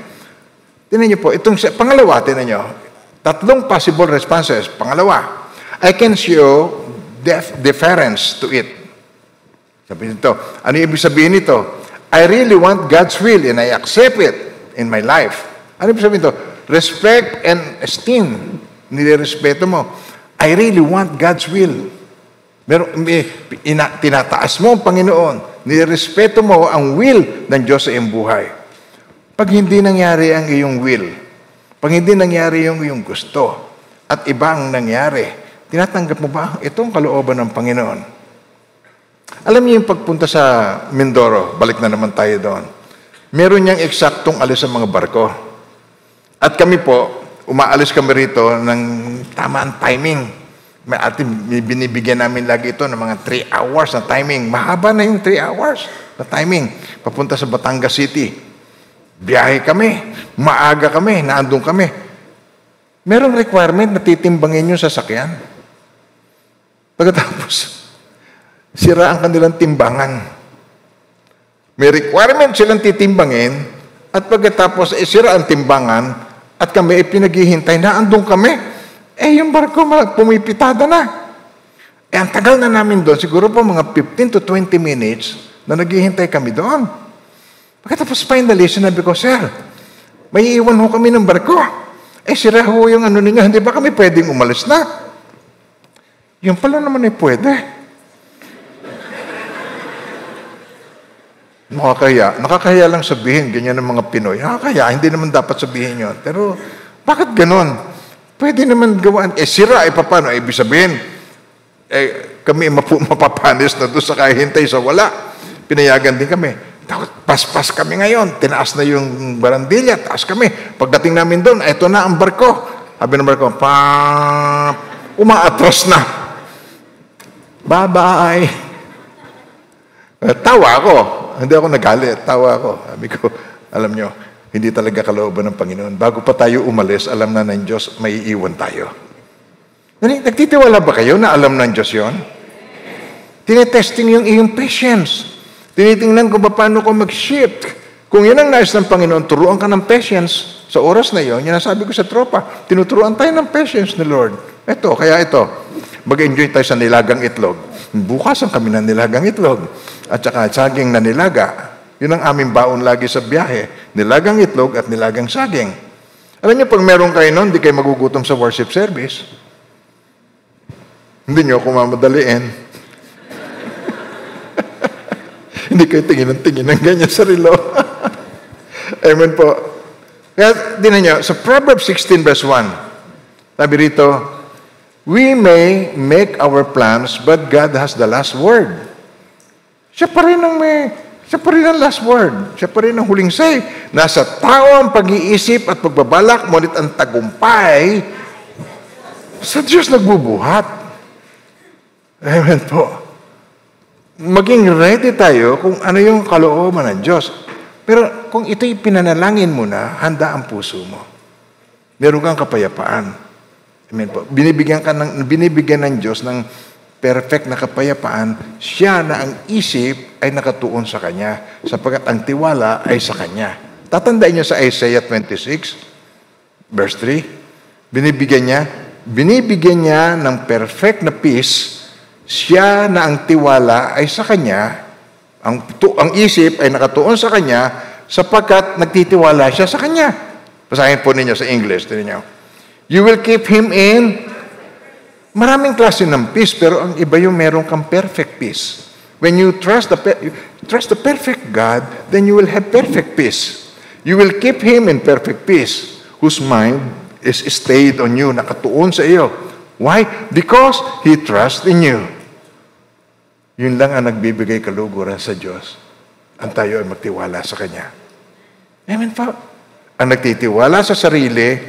Tingnan niyo po, pangalawa, tingnan niyo. 3 possible responses. Pangalawa, I can show deference to it. Sabi nito, ano ibig sabihin nito? I really want God's will and I accept it in my life. Ano ibig sabihin nito? Respect and esteem. Nirespeto mo. I really want God's will. Tinataas mo ang Panginoon. Nirespeto mo ang will ng Diyos sa iyong buhay. Pag hindi nangyari ang iyong will, pag hindi nangyari yung iyong gusto, at iba ang nangyari, tinatanggap mo ba itong kalooban ng Panginoon? Alam niyo yung pagpunta sa Mindoro, balik na naman tayo doon. Meron niyang eksaktong alis ang mga barko. At kami po, umaalis kami rito ng tamaan timing. Binibigyan namin lagi ito ng mga 3 hours na timing. Mahaba na yung 3 hours na timing. Papunta sa Batangas City. Biyahe kami. Maaga kami. Naandun kami. Merong requirement na titimbangin yung sasakyan. Pagkatapos, sira ang kanilang timbangan. May requirement silang titimbangin at pagkatapos sira ang timbangan at kami pinaghihintay na andun kami. Yung barko pumipitada na. Ang tagal na namin doon, siguro po mga 15 to 20 minutes na naghihintay kami doon. Pagkatapos finally, sinabi ko, Sir, may iwan ho kami ng barko. Sira ho yung ano ninyo, hindi ba kami pwedeng umalis na? Yung pala naman pwede. Nakakahiya lang sabihin, ganyan ng mga Pinoy. Nakakahiya, hindi naman dapat sabihin yun. Pero, bakit ganon? Pwede naman gawaan. Sira, paano? Ibig sabihin, kami mapapanis na doon sa kahihintay sa wala. Pinayagan din kami. Paspas kami ngayon. Tinaas na yung barandilya. Taas kami. Pagdating namin doon, eto na ang barko. Sabi ng barko, umaatras na. Bye-bye. Tawa ako. Hindi ako nagalit. Tawa ako. Sabi ko, alam nyo, hindi talaga kalooban ng Panginoon. Bago pa tayo umalis, alam na ng Diyos, may iiwan tayo. Nagtitiwala ba kayo na alam ng Diyos yon? Tinetesting yung iyong patience. Tinitingnan ko paano ko mag-shift. Kung yun ang nais ng Panginoon, turuan ka ng patience. Sa oras na yun, yun ang sabi ko sa tropa, tinuturuan tayo ng patience ni Lord. Kaya ito, mag-enjoy tayo sa nilagang itlog. Bukas ang kami ng nilagang itlog. At saka saging na nilaga. Yun ang aming baon lagi sa biyahe. Nilagang itlog at nilagang saging. Alam niyo, pag meron kayo nun, hindi kayo magugutom sa worship service. Hindi niyo ako mamadaliin. Hindi kayo tingin ng ganyan sa relo. Amen po. Kaya, tinan niyo, sa Proverbs 16 verse 1, sabi rito, we may make our plans, but God has the last word. Siya pa rin ang last word. Siya pa rin ang huling say. Nasa tao ang pag-iisip at pagbabalak, ngunit ang tagumpay sa Diyos nagbubuhat. Amen po. Maging ready tayo kung ano yung kalooban ng Diyos. Pero kung ito'y pinanalangin mo na, handa ang puso mo. Meron kang kapayapaan. Amen po. Binibigyan ng Diyos ng perfect na kapayapaan, siya na ang isip ay nakatuon sa Kanya, sapagkat ang tiwala ay sa Kanya. Tatandaan niyo sa Isaiah 26, verse 3, binibigyan niya, binibigyan niya ng perfect na peace, siya na ang tiwala ay sa Kanya, ang isip ay nakatuon sa Kanya, sapagkat nagtitiwala siya sa Kanya. Basahin po ninyo sa English. Tignan niyo. You will keep him in. Maraming klase ng peace, pero ang iba yung meron kang perfect peace. When you trust the perfect God, then you will have perfect peace. You will keep him in perfect peace, whose mind is stayed on you, nakatuon sa iyo. Why? Because he trusts in you. Yun lang ang nagbibigay kaluguran sa Diyos. Ang tayo ay magtiwala sa Kanya. Amen po. Ang nagtitiwala sa sarili,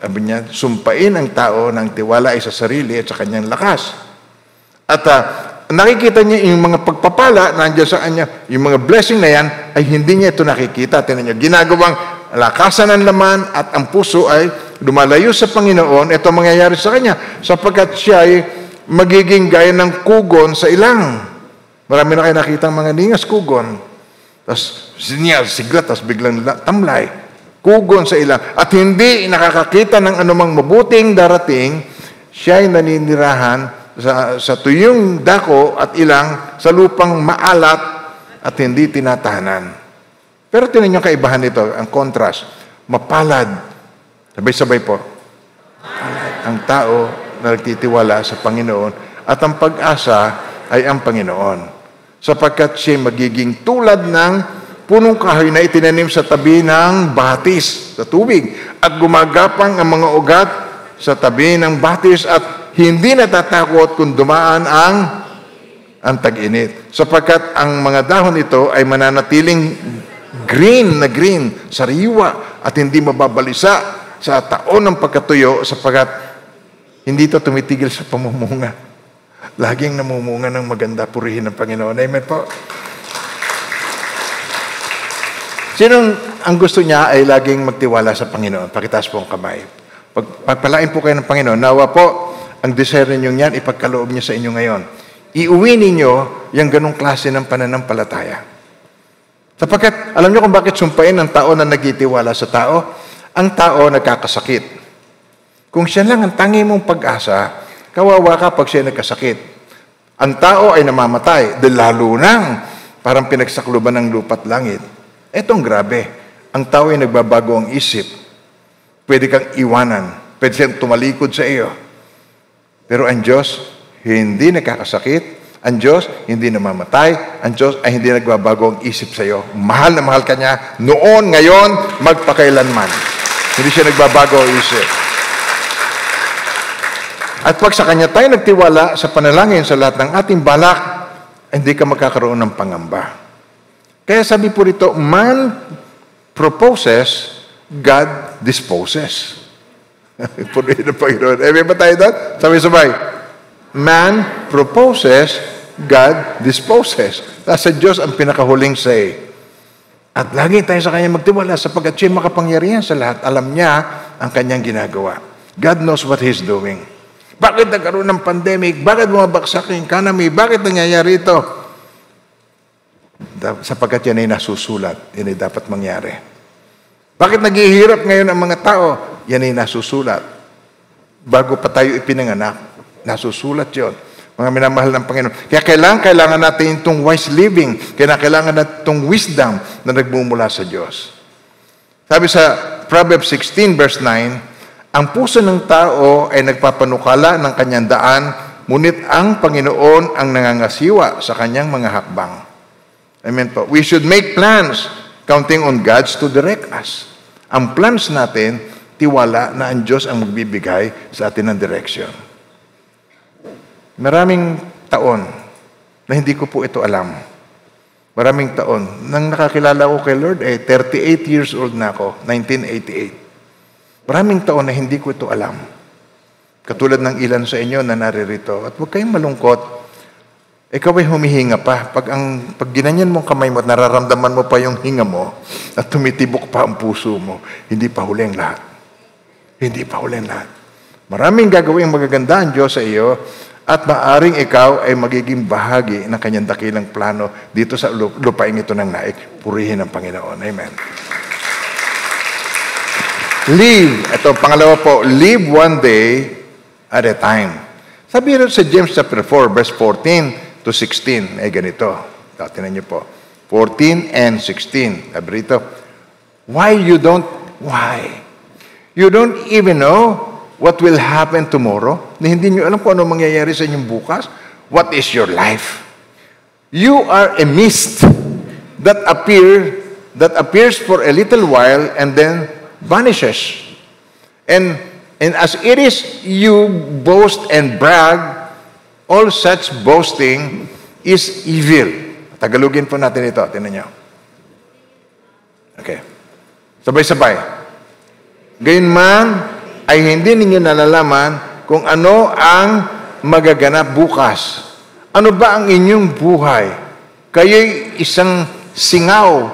sabi niya, sumpain ang tao ng tiwala ay sa sarili at sa kanyang lakas. At nakikita niya yung mga pagpapala nandiyan sa kanya, yung mga blessing na yan, ay hindi niya ito nakikita. Tingnan niyo, ginagawang lakasan ng laman at ang puso ay lumalayo sa Panginoon. Ito mangyayari sa kanya sapagkat siya ay magiging gaya ng kugon sa ilang. Marami na kayo nakitang mga ningas kugon. Tapos sigla, tapos biglang tamlay. Kugon sa ilang. At hindi nakakakita ng anumang mabuting darating, siya ay naninirahan sa tuyong dako at ilang sa lupang maalat at hindi tinatahanan. Pero tinan yung kaibahan nito, ang contrast. Mapalad. Sabay-sabay po. Ang tao na nagtitiwala sa Panginoon at ang pag-asa ay ang Panginoon. Sapagkat siya magiging tulad ng punong kahoy na itinanim sa tabi ng batis sa tubig at gumagapang ang mga ugat sa tabi ng batis at hindi natatakot kung dumaan ang tag-init. Sapagkat ang mga dahon nito ay mananatiling green, sariwa at hindi mababalisa sa taon ng pagkatuyo sapagkat hindi ito tumitigil sa pamumunga. Laging namumunga ng maganda, purihin ng Panginoon. Amen po. Sinong ang gusto niya ay laging magtiwala sa Panginoon? Pakitaas po ang kamay. Pagpalain po kayo ng Panginoon. Nawa po, ang desire ninyo yan, ipagkaloob niya sa inyo ngayon. Iuwi ninyo yung ganong klase ng pananampalataya. Sapagkat, alam niyo kung bakit sumpain ng tao na nagtitiwala sa tao? Ang tao nagkakasakit. Kung siya lang ang tangi mong pag-asa, kawawa ka pag siya nagkasakit. Ang tao ay namamatay, dahil lalo nang parang pinagsakluban ng lupa't langit. Etong grabe. Ang tao ay nagbabago ang isip. Pwede kang iwanan. Pwede siyang tumalikod sa iyo. Pero ang Diyos, hindi nagkakasakit. Ang Diyos, hindi namamatay. Ang Diyos ay hindi nagbabago ang isip sa iyo. Mahal na mahal ka niya. Noon, ngayon, magpakailanman. Hindi siya nagbabago ang isip. At pag sa Kanya tayo nagtiwala sa panalangin sa lahat ng ating balak, hindi ka magkakaroon ng pangamba. Kaya sabi po rito, man proposes, God disposes. Purihin ng Panginoon. May ba tayo doon? Sabay-sabay. Man proposes, God disposes. Nasa Diyos ang pinakahuling say. At lagi tayo sa Kanya magtiwala sapagkat siya makapangyarihan sa lahat. Alam niya ang Kanyang ginagawa. God knows what He's doing. Bakit nagkaroon ng pandemic? Bakit bumabagsak yung economy? Bakit nangyayari ito? Sapagkat yan ay nasusulat. Yan ay dapat mangyari. Bakit naghihirap ngayon ang mga tao? Yan ay nasusulat. Bago pa tayo ipinanganak, nasusulat yon. Mga minamahal ng Panginoon. Kaya kailangan natin itong wise living. Kailangan natin itong wisdom na nagmumula sa Diyos. Sabi sa Proverbs 16 verse 9, ang puso ng tao ay nagpapanukala ng kanyang daan, ngunit ang Panginoon ang nangangasiwa sa kanyang mga hakbang. Amen po. We should make plans counting on God to direct us. Ang plans natin, tiwala na ang Diyos ang magbibigay sa atin ng direction. Maraming taon na hindi ko po ito alam. Maraming taon. Nang nakakilala ko kay Lord, 38 years old na ako, 1988. Maraming taon na hindi ko ito alam. Katulad ng ilan sa inyo na naririto. At huwag kayong malungkot. Ikaw ay humihinga pa. Pag ginanyan mong kamay mo at nararamdaman mo pa yung hinga mo at tumitibok pa ang puso mo, hindi pa huli ang lahat. Hindi pa huli ang lahat. Maraming gagawing magaganda ang Diyos sa iyo at maaring ikaw ay magiging bahagi ng kanyang dakilang plano dito sa lupain ito ng naik. Purihin ang Panginoon. Amen. Live, ito pangalawa po, live one day at a time. Sabi rin sa James chapter 4, verse 14 to 16, ganito. Tinan niyo po. 14 and 16. Sabi rito, why? You don't even know what will happen tomorrow? Na hindi niyo alam kung ano mangyayari sa inyong bukas? What is your life? You are a mist that appears for a little while and then vanishes. And as it is you boast and brag, all such boasting is evil. Tagalogin po natin ito. Tingnan niyo. Okay. Sabay-sabay. Gayunman ay hindi ninyo nalalaman kung ano ang magaganap bukas. Ano ba ang inyong buhay? Kayo'y isang singaw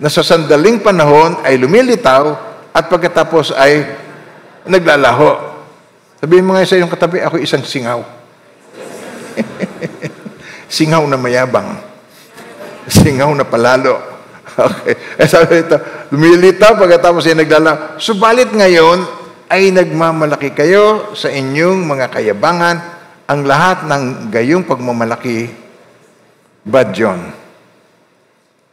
na sa sandaling panahon ay lumilitaw at pagkatapos ay naglalaho. Sabihin mo nga sa iyong katabi, ako isang singaw. Singaw na mayabang. Singaw na palalo. Okay. Sabi ito, lumilitaw pagkatapos ay naglalaho. Subalit ngayon ay nagmamalaki kayo sa inyong mga kayabangan. Ang lahat ng gayong pagmamalaki, bad John.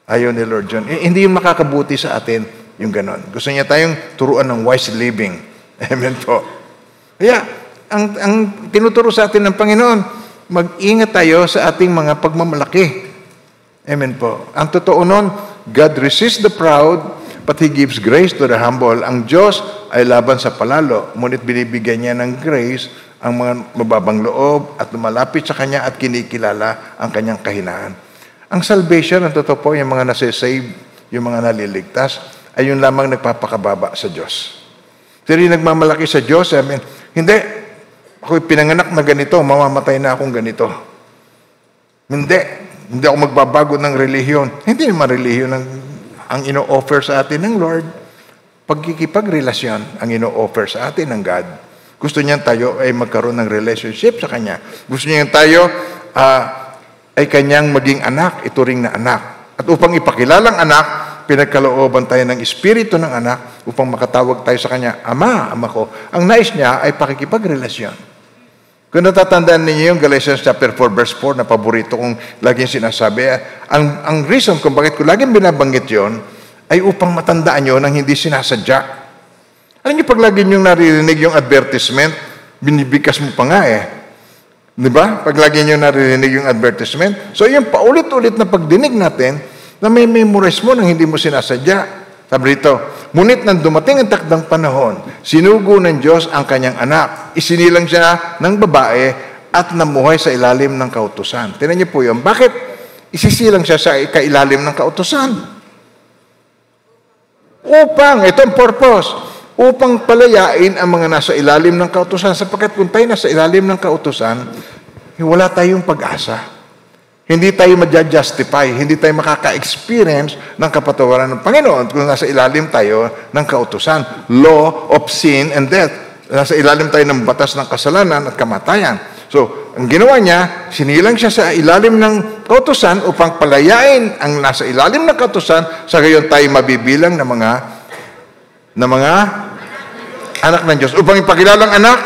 Ayaw ni Lord John. Hindi yung makakabuti sa atin yung ganon. Gusto niya tayong turuan ng wise living. Amen po. Kaya, ang tinuturo sa atin ng Panginoon, mag-ingat tayo sa ating mga pagmamalaki. Amen po. Ang totoo nun, God resists the proud, but He gives grace to the humble. Ang Diyos ay laban sa palalo, ngunit binibigyan niya ng grace ang mga mababang loob at lumalapit sa Kanya at kinikilala ang Kanyang kahinaan. Ang salvation, ang totoo po, yung mga nasa-save, yung mga naliligtas, ay yun lamang nagpapakababa sa Diyos. Pero yung nagmamalaki sa Diyos, hindi, ako'y pinanganak na ganito, mamamatay na akong ganito. Hindi ako magbabago ng relihiyon. Hindi naman relihiyon ang ino-offer sa atin ng Lord. Pagkikipagrelasyon ang ino-offer sa atin ng God. Gusto niya tayo ay magkaroon ng relationship sa Kanya. Gusto niya tayo ay Kanyang maging anak, ituring na anak. At upang ipakilalang anak, pinagkalooban tayo ng espiritu ng anak upang makatawag tayo sa Kanya, Ama, Ama ko. Ang nais niya ay pakikipagrelasyon. Kung natatandaan ninyo yung Galatians chapter 4 verse 4 na paborito kong laging sinasabi, ang reason kung bakit ko laging binabanggit yon ay upang matandaan nyo nang hindi sinasadya. Alam niyo, pag lagi niyong naririnig yung advertisement, binibikas mo pa nga Di ba? Pag lagi niyong naririnig yung advertisement. So, yung paulit-ulit na pagdinig natin, na may memorize mo nang hindi mo sinasadya. Sabi rito, ngunit nang dumating ang takdang panahon, sinugo ng Diyos ang Kanyang anak. Isinilang siya ng babae at namuhay sa ilalim ng kautusan. Tingnan niyo po yun. Bakit isisilang siya sa kailalim ng kautusan? Itong purpose, upang palayain ang mga nasa ilalim ng kautusan. Sapagkat kung tayo nasa ilalim ng kautusan, wala tayong pag-asa. Hindi tayo ma-justify, hindi tayo makaka-experience ng kapatawaran ng Panginoon kung nasa ilalim tayo ng kautusan. Law of sin and death. Nasa ilalim tayo ng batas ng kasalanan at kamatayan. So, ang ginawa niya, sinilang siya sa ilalim ng kautusan upang palayain ang nasa ilalim ng kautusan, sa gayon tayo mabibilang ng mga anak ng Diyos. Upang ipakilalang anak,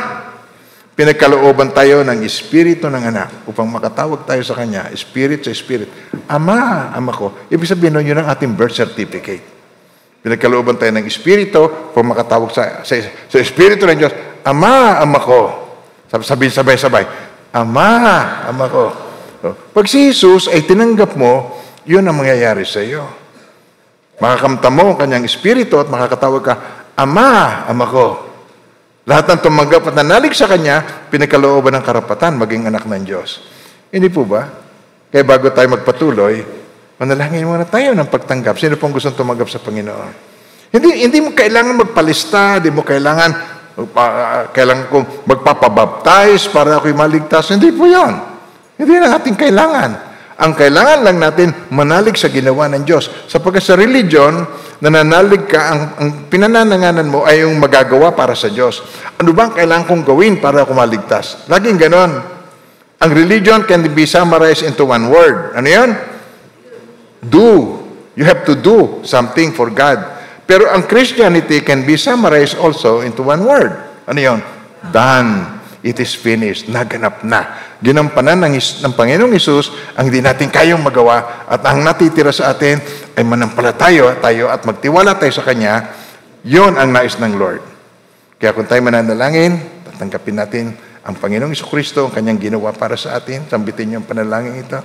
pinagkalooban tayo ng espiritu ng anak upang makatawag tayo sa Kanya, spirit sa spirit. Ama, Ama ko. Ibig sabihin nun, yun ang ating birth certificate. Pinagkalooban tayo ng espiritu upang makatawag sa espiritu ng Diyos. Ama, Ama ko. Sabay-sabay. Ama, Ama ko. So, pag si Jesus ay tinanggap mo, yun ang mangyayari sa iyo. Makakamta mo ang Kanyang espiritu at makakatawag ka, Ama, Ama ko. Lahat ng tumanggap at nanalig sa Kanya, pinagkalooban ng karapatan maging anak ng Diyos. Hindi po ba? Kaya bago tayo magpatuloy, manalangin muna tayo ng pagtanggap. Sino pong gustong tumanggap sa Panginoon? Hindi mo kailangan magpalista, hindi mo kailangan kung magpapabaptize para ako'y maligtas. Hindi po yan. Hindi na ating kailangan. Ang kailangan lang natin, manalig sa ginawa ng Diyos. Sapagkat sa religion, nananalig ka, ang pinanananganan mo ay yung magagawa para sa Diyos. Ano ba ang kailangan kong gawin para ako maligtas? Laging ganon. Ang religion can be summarized into one word. Ano yun? Do. You have to do something for God. Pero ang Christianity can be summarized also into one word. Ano yun? Done. It is finished. Naganap na. Ginampanan ng Panginoong Hesus ang hindi natin kayang magawa at ang natitira sa atin ay manampalataya tayo at magtiwala tayo sa Kanya. Yun ang nais ng Lord. Kaya kung tayo mananalangin, tatanggapin natin ang Panginoong Jesucristo, ang Kanyang ginawa para sa atin. Sambitin niyo ang panalangin ito.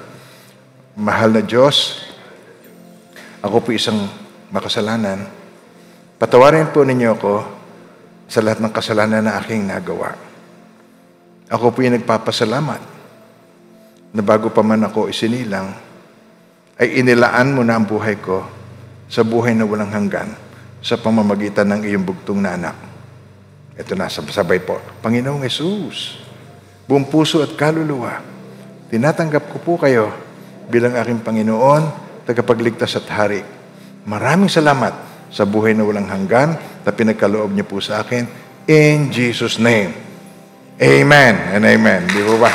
Mahal na Diyos, ako po isang makasalanan. Patawarin po ninyo ako sa lahat ng kasalanan na aking nagawa. Ako po yung nagpapasalamat na bago pa man ako isinilang, ay inilaan mo na ang buhay ko sa buhay na walang hanggan sa pamamagitan ng iyong bugtong na anak. Ito na, sabay po. Panginoong Hesus, buong puso at kaluluwa, tinatanggap ko po kayo bilang aking Panginoon, tagapagligtas at hari. Maraming salamat sa buhay na walang hanggan na pinagkaloob niyo po sa akin. In Jesus' name. Amen and amen. Di po ba?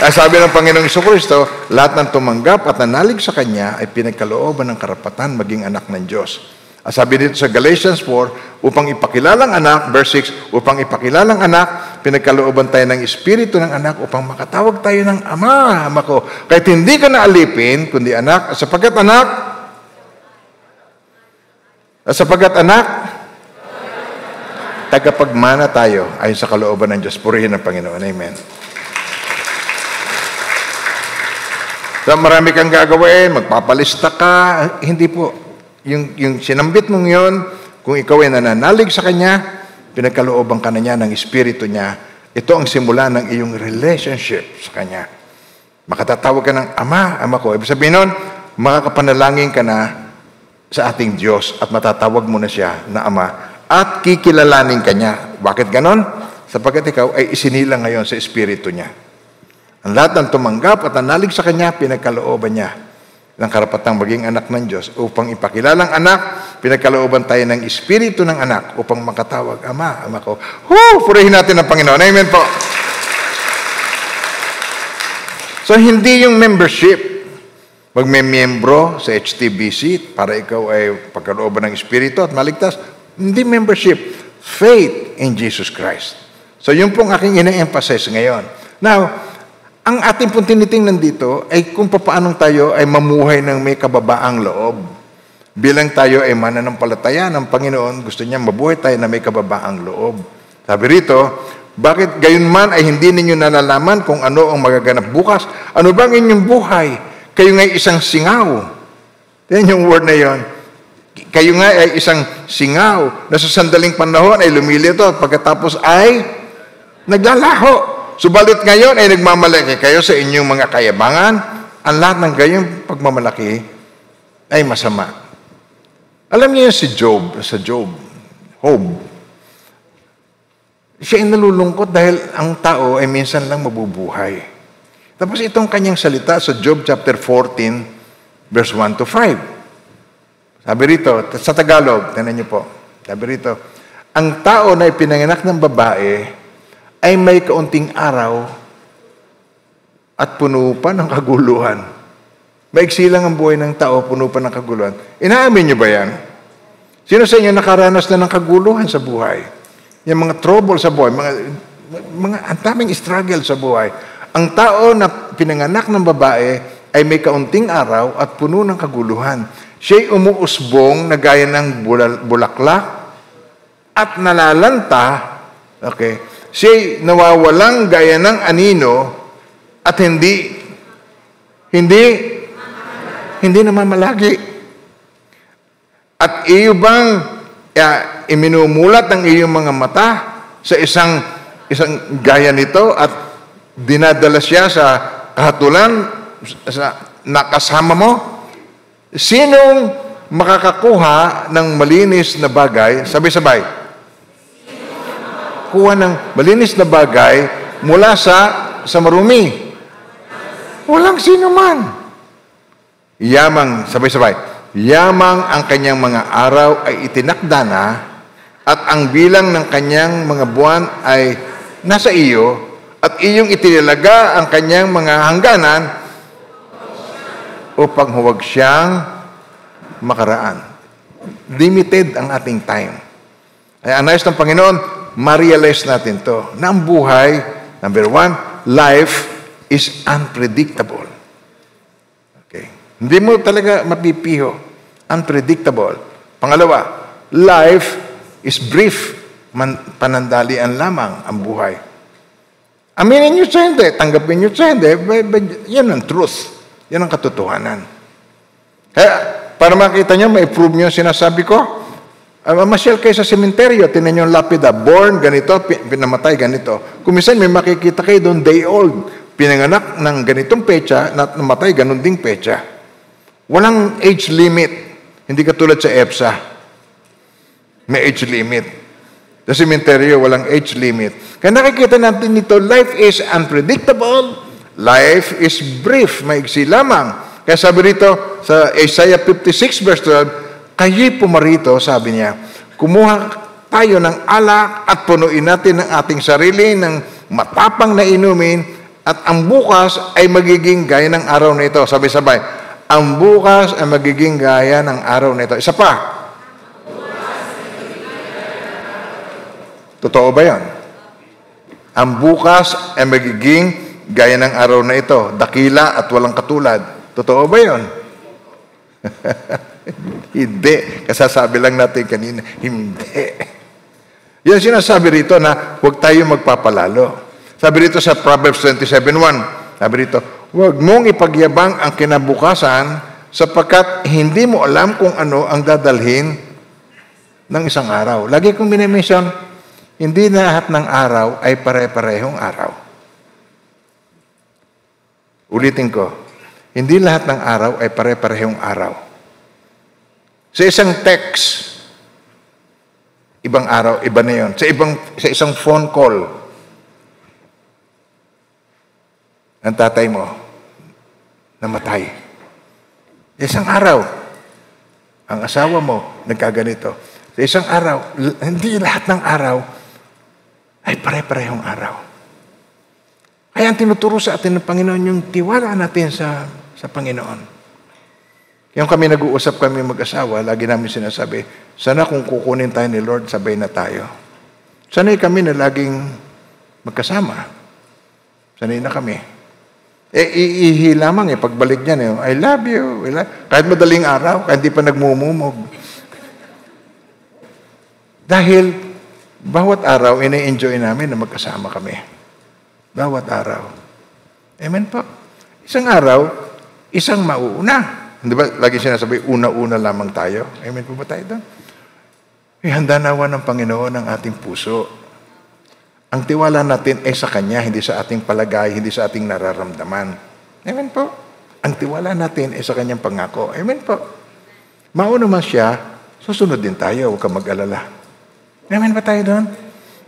Sabi ng Panginoong Jesucristo, lahat ng tumanggap at nanalig sa Kanya ay pinagkalooban ng karapatan maging anak ng Diyos. Sabi dito sa Galatians 4, upang ipakilalang anak, verse 6, upang ipakilalang anak, pinagkalooban tayo ng Espiritu ng anak upang makatawag tayo ng Ama, Ama ko. Kahit hindi ka na alipin, kundi anak, sapagkat anak, tagapagmana tayo ayon sa kalooban ng Diyos. Purihin ang Panginoon. Amen. So, marami kang gagawin, magpapalista ka. Hindi po. Yung sinambit mong yun, kung ikaw ay nananalig sa Kanya, pinagkalooban ka na niya ng Espiritu niya, ito ang simula ng iyong relationship sa Kanya. Makatatawag ka ng Ama, Ama ko. Ibig sabihin nun, makakapanalangin ka na sa ating Diyos at matatawag mo na siya na Ama at kikilalanin ka niya. Bakit ganon? Sapagkat ikaw ay isinilang ngayon sa Espiritu niya. Ang lahat ng tumanggap at nanalig sa Kanya, pinagkalooban niya ng karapatang maging anak ng Diyos upang ipakilalang anak, pinagkalooban tayo ng Espiritu ng anak upang makatawag, Ama, Ama ko. Purihin natin ang Panginoon. Amen po. So, hindi yung membership. Magme-membro sa HTBC para ikaw ay pagkalooban ng Espiritu at maligtas. Hindi membership. Faith in Jesus Christ. So, yun pong aking ina-emphasize ngayon. Now, ang ating pong tinitingnan dito ay kung paano tayo ay mamuhay ng may kababaang loob. Bilang tayo ay mananampalataya ng Panginoon, gusto niya mabuhay tayo na may kababaang loob. Sabi rito, bakit gayon man ay hindi ninyo nalalaman kung ano ang magaganap bukas? Ano bang inyong buhay? Kayo nga isang singaw. Yan yung word na yon. Kayo nga ay isang singaw na sa sandaling panahon ay lumilito at pagkatapos ay naglalaho. Subalit ngayon ay nagmamalaki kayo sa inyong mga kayabangan. Ang lahat ng gayong pagmamalaki ay masama. Alam niyo si Job, Job, siya ay nalulungkot dahil ang tao ay minsan lang mabubuhay. Tapos itong kanyang salita sa Job chapter 14, verse 1 to 5. Sabi rito, sa Tagalog, tingnan niyo po, sabi rito, ang tao na ipinanganak ng babae ay may kaunting araw at puno pa ng kaguluhan. Maiksi lang ang buhay ng tao, puno pa ng kaguluhan. Inaamin niyo ba yan? Sino sa inyo nakaranas na ng kaguluhan sa buhay? Yung mga trouble sa buhay, mga ang daming struggle sa buhay. Ang tao na pinanganak ng babae ay may kaunting araw at puno ng kaguluhan. Siya'y umuusbong na gaya ng bulaklak at nalalanta, okay, siya'y nawawalang gaya ng anino at hindi namamalagi. At iyo bang iminumulat ang iyong mga mata sa isang gaya nito at dinadala siya sa kahatulan sa nakasama mo? Sinong makakakuha ng malinis na bagay? Sabay-sabay. Kuha ng malinis na bagay mula sa marumi. Walang sino man. Yamang, sabay-sabay, yamang ang kanyang mga araw ay itinakda na at ang bilang ng kanyang mga buwan ay nasa iyo at iyong itinilaga ang kanyang mga hangganan upang huwag siyang makaraan. Limited ang ating time. Ay ang nais ng Panginoon, ma-realize natin to. Na ang buhay, number one, life is unpredictable. Okay. Hindi mo talaga mapipiho. Unpredictable. Pangalawa, life is brief. Panandalian lamang ang buhay. Aminin nyo sa hindi, tanggapin nyo sa hindi, yan ang truth. Yan ang katotohanan. Kaya, para makita nyo, ma-prove nyo yung sinasabi ko, masyal kayo sa sementeryo, tinan nyo yung lapida, born, ganito, pinamatay, ganito. Kung minsan may makikita kayo doon, day old, pinanganak ng ganitong pecha, namatay, ganun ding pecha. Walang age limit. Hindi katulad sa EPSA. May age limit. Sa sementeryo, walang age limit. Kaya nakikita natin nito, life is unpredictable, life is brief, maigsi lamang. Kaya sabi rito sa Isaiah 56 verse 12, kayo'y pumarito, sabi niya, kumuha tayo ng alak at punuin natin ang ating sarili ng matapang na inumin at ang bukas ay magiging gaya ng araw na ito. Sabay-sabay, ang bukas ay magiging gaya ng araw na ito. Isa pa. Totoo ba yan? Ang bukas ay magiging gaya ng araw na ito, dakila at walang katulad. Totoo ba yun? Hindi. Kasasabi lang natin kanina, hindi. Yan sinasabi rito na huwag tayo magpapalalo. Sabi rito sa Proverbs 27:1, sabi rito, huwag mong ipagyabang ang kinabukasan sapagkat hindi mo alam kung ano ang dadalhin ng isang araw. Lagi kong minimension, hindi na lahat ng araw ay pare-parehong araw. Ulitin ko, hindi lahat ng araw ay pare-parehong araw. Sa isang text, ibang araw, iba na yun. Sa isang phone call, ang tatay mo, namatay. Sa isang araw, ang asawa mo, nagkaganito. Sa isang araw, hindi lahat ng araw ay pare-parehong araw. Kaya ang tinuturo sa atin ng Panginoon, yung tiwala natin sa Panginoon. Yung kami nag-uusap kami mag-asawa, lagi namin sinasabi, sana kung kukunin tayo ni Lord, sabay na tayo. Sanay kami na laging magkasama. Sanay na kami. Iihi lamang pagbalik niya, I love you. Kahit madaling araw, kahit di pa nagmumumog. Dahil, bawat araw, ina-enjoy namin na magkasama kami. Bawat araw. Amen po. Isang araw, isang mauuna. Di ba, lagi sinasabi, una-una lamang tayo. Amen po ba tayo doon? Handa nawa ng Panginoon ang ating puso. Ang tiwala natin ay sa Kanya, hindi sa ating palagay, hindi sa ating nararamdaman. Amen po. Ang tiwala natin ay sa Kanyang pangako. Amen po. Mauna man siya, susunod din tayo, huwag kang mag-alala. Amen ba tayo doon?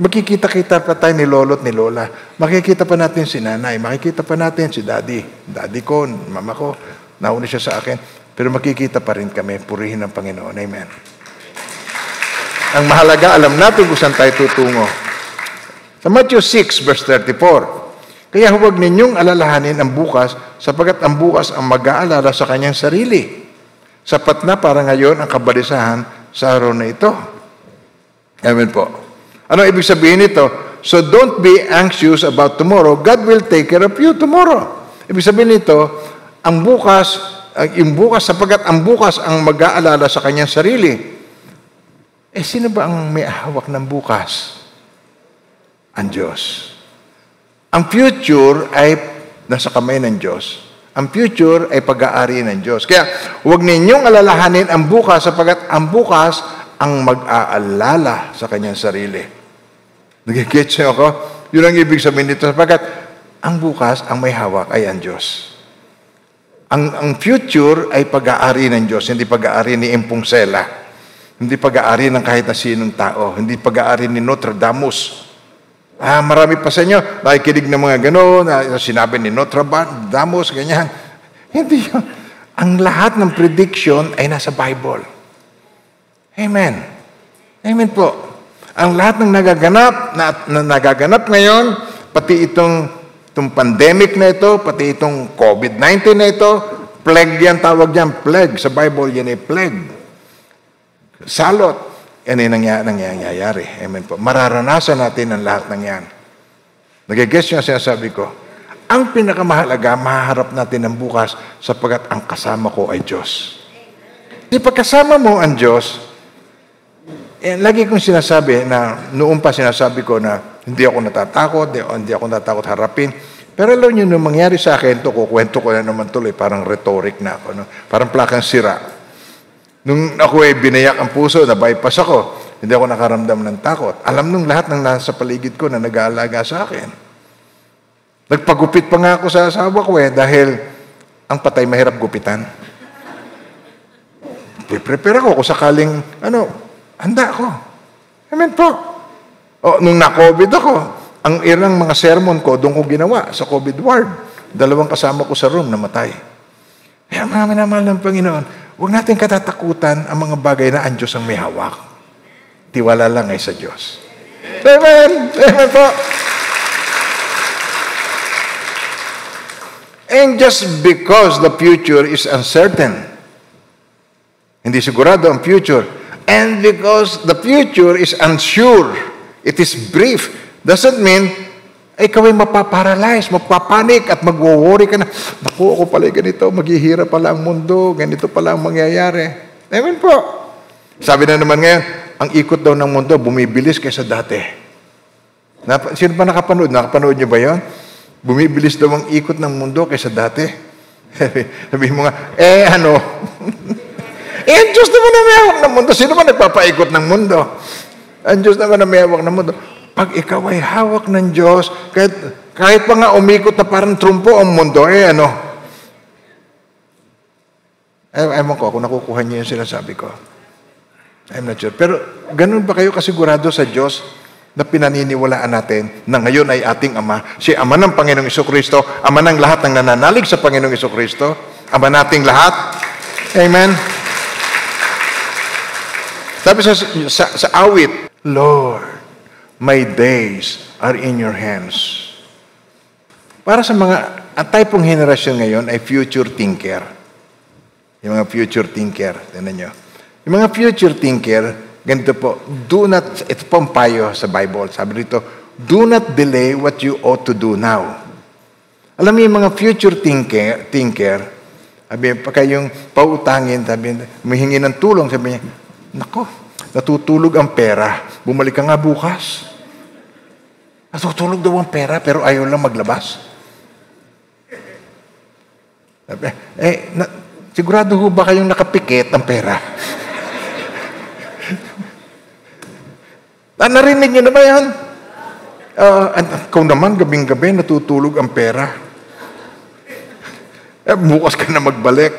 Makikita-kita pa tayo ni lolo at ni lola. Makikita pa natin si nanay. Makikita pa natin si daddy. Daddy ko, mama ko. Nauna siya sa akin. Pero makikita pa rin kami. Purihin ng Panginoon. Amen. Ang mahalaga, alam natin kung saan tayo tutungo. Sa Matthew 6, verse 34, kaya huwag ninyong alalahanin ang bukas sapagkat ang bukas ang mag-aalala sa kanyang sarili. Sapat na para ngayon ang kabalisahan sa araw na ito. Amen po. Ano ibig sabihin nito? So don't be anxious about tomorrow. God will take care of you tomorrow. Ibig sabihin nito, ang bukas sapagkat ang bukas ang mag-aalala sa kanyang sarili. Sino ba ang may hawak ng bukas? Ang Diyos. Ang future ay nasa kamay ng Diyos. Ang future ay pag-aari ng Diyos. Kaya huwag ninyong alalahanin ang bukas sapagkat ang bukas ang mag-aalala sa kanyang sarili. Nagigets niyo ako? Yun ang ibig sabihin dito sapagkat ang bukas ang may hawak ay ang Diyos. Ang future ay pag-aari ng Diyos, hindi pag-aari ni Impungsela. Hindi pag-aari ng kahit na sinong tao. Hindi pag-aari ni Nostradamus. Marami pa sa inyo, nakikinig ng mga gano'n, sinabi ni Nostradamus, ganyan. Hindi yun. Ang lahat ng prediction ay nasa Bible. Amen. Amen po. Ang lahat ng nagaganap ngayon, pati itong pandemic na ito, pati itong COVID-19 na ito, plague yan tawag yan, plague. Sa Bible yan ay plague. Salot. Yan ay nangyayari. Amen po. Mararanasan natin ang lahat ng yan. Nagigets nyo ang sinasabi ko? Ang pinakamahalaga, mahaharap natin ng bukas sapagkat ang kasama ko ay Diyos. Di pagkasama mo ang Diyos, lagi kong sinasabi na, noon pa sinasabi ko na hindi ako natatakot, hindi ako natatakot harapin. Pero alam nyo, nung mangyari sa akin, kukwento ko na naman tuloy, parang rhetoric na ako. No? Parang plakang sira. Nung ako ay binayak ang puso, na-bypass ako, hindi ako nakaramdam ng takot. Alam nung lahat ng nasa paligid ko na nag-aalaga sa akin. Nagpagupit pa nga ako sa asawa ko dahil ang patay mahirap gupitan. Prepare ako kung sakaling, handa ako. Amen po. Nung na-COVID ako, ang ilang mga sermon ko, doon ko ginawa sa COVID ward. 2 kasama ko sa room, namatay. Kaya mga minamahal ng Panginoon, huwag natin katatakutan ang mga bagay na ang Diyos ang may hawak. Tiwala lang ay sa Diyos. Amen! Amen po! And just because the future is uncertain, hindi sigurado ang future, and because the future is unsure, it is brief, doesn't mean ikaw ay mapaparalyze, mapapanik at magwo-worry ka na, naku, ako pala ganito, maghihirap pala ang mundo, ganito pala ang mangyayari. Amen po. Sabi na naman ngayon, ang ikot daw ng mundo, bumibilis kaysa dati. Sino pa nakapanood? Nakapanood niyo ba yun? Bumibilis daw ang ikot ng mundo kaysa dati. Sabihin mo nga, ang Diyos naman na may hawak ng mundo. Sino ba nagpapaikot ng mundo? Ang Diyos naman na may hawak ng mundo. Pag ikaw ay hawak ng Diyos, kahit pa nga umikot na parang trumpo ang mundo, ewan ko, kung nakukuha niyo yung sinasabi ko. I'm not sure. Pero ganun ba kayo kasigurado sa Diyos na pinaniniwalaan natin na ngayon ay ating Ama? Si Ama ng Panginoong Jesucristo, Ama ng lahat ng nananalig sa Panginoong Jesucristo, Ama nating lahat. Amen? Sabi sa awit, Lord, my days are in your hands. Para sa ang typong henerasyon ngayon ay future thinker. Yung mga future thinker, tingnan nyo. Yung mga future thinker, ganito po, ito po ang payo sa Bible. Sabi dito, do not delay what you ought to do now. Alam mo yung mga future thinker, sabi, pagka yung pautangin, sabi, humihingi ng tulong, sabi niya, nako, natutulog ang pera, bumalik ka nga bukas. Natutulog daw ang pera, pero ayaw lang maglabas. Sigurado ho ba kayong nakapikit ang pera? Narinig niyo na ba yan? Kung naman, gabing-gabi, natutulog ang pera. Bukas ka na magbalik.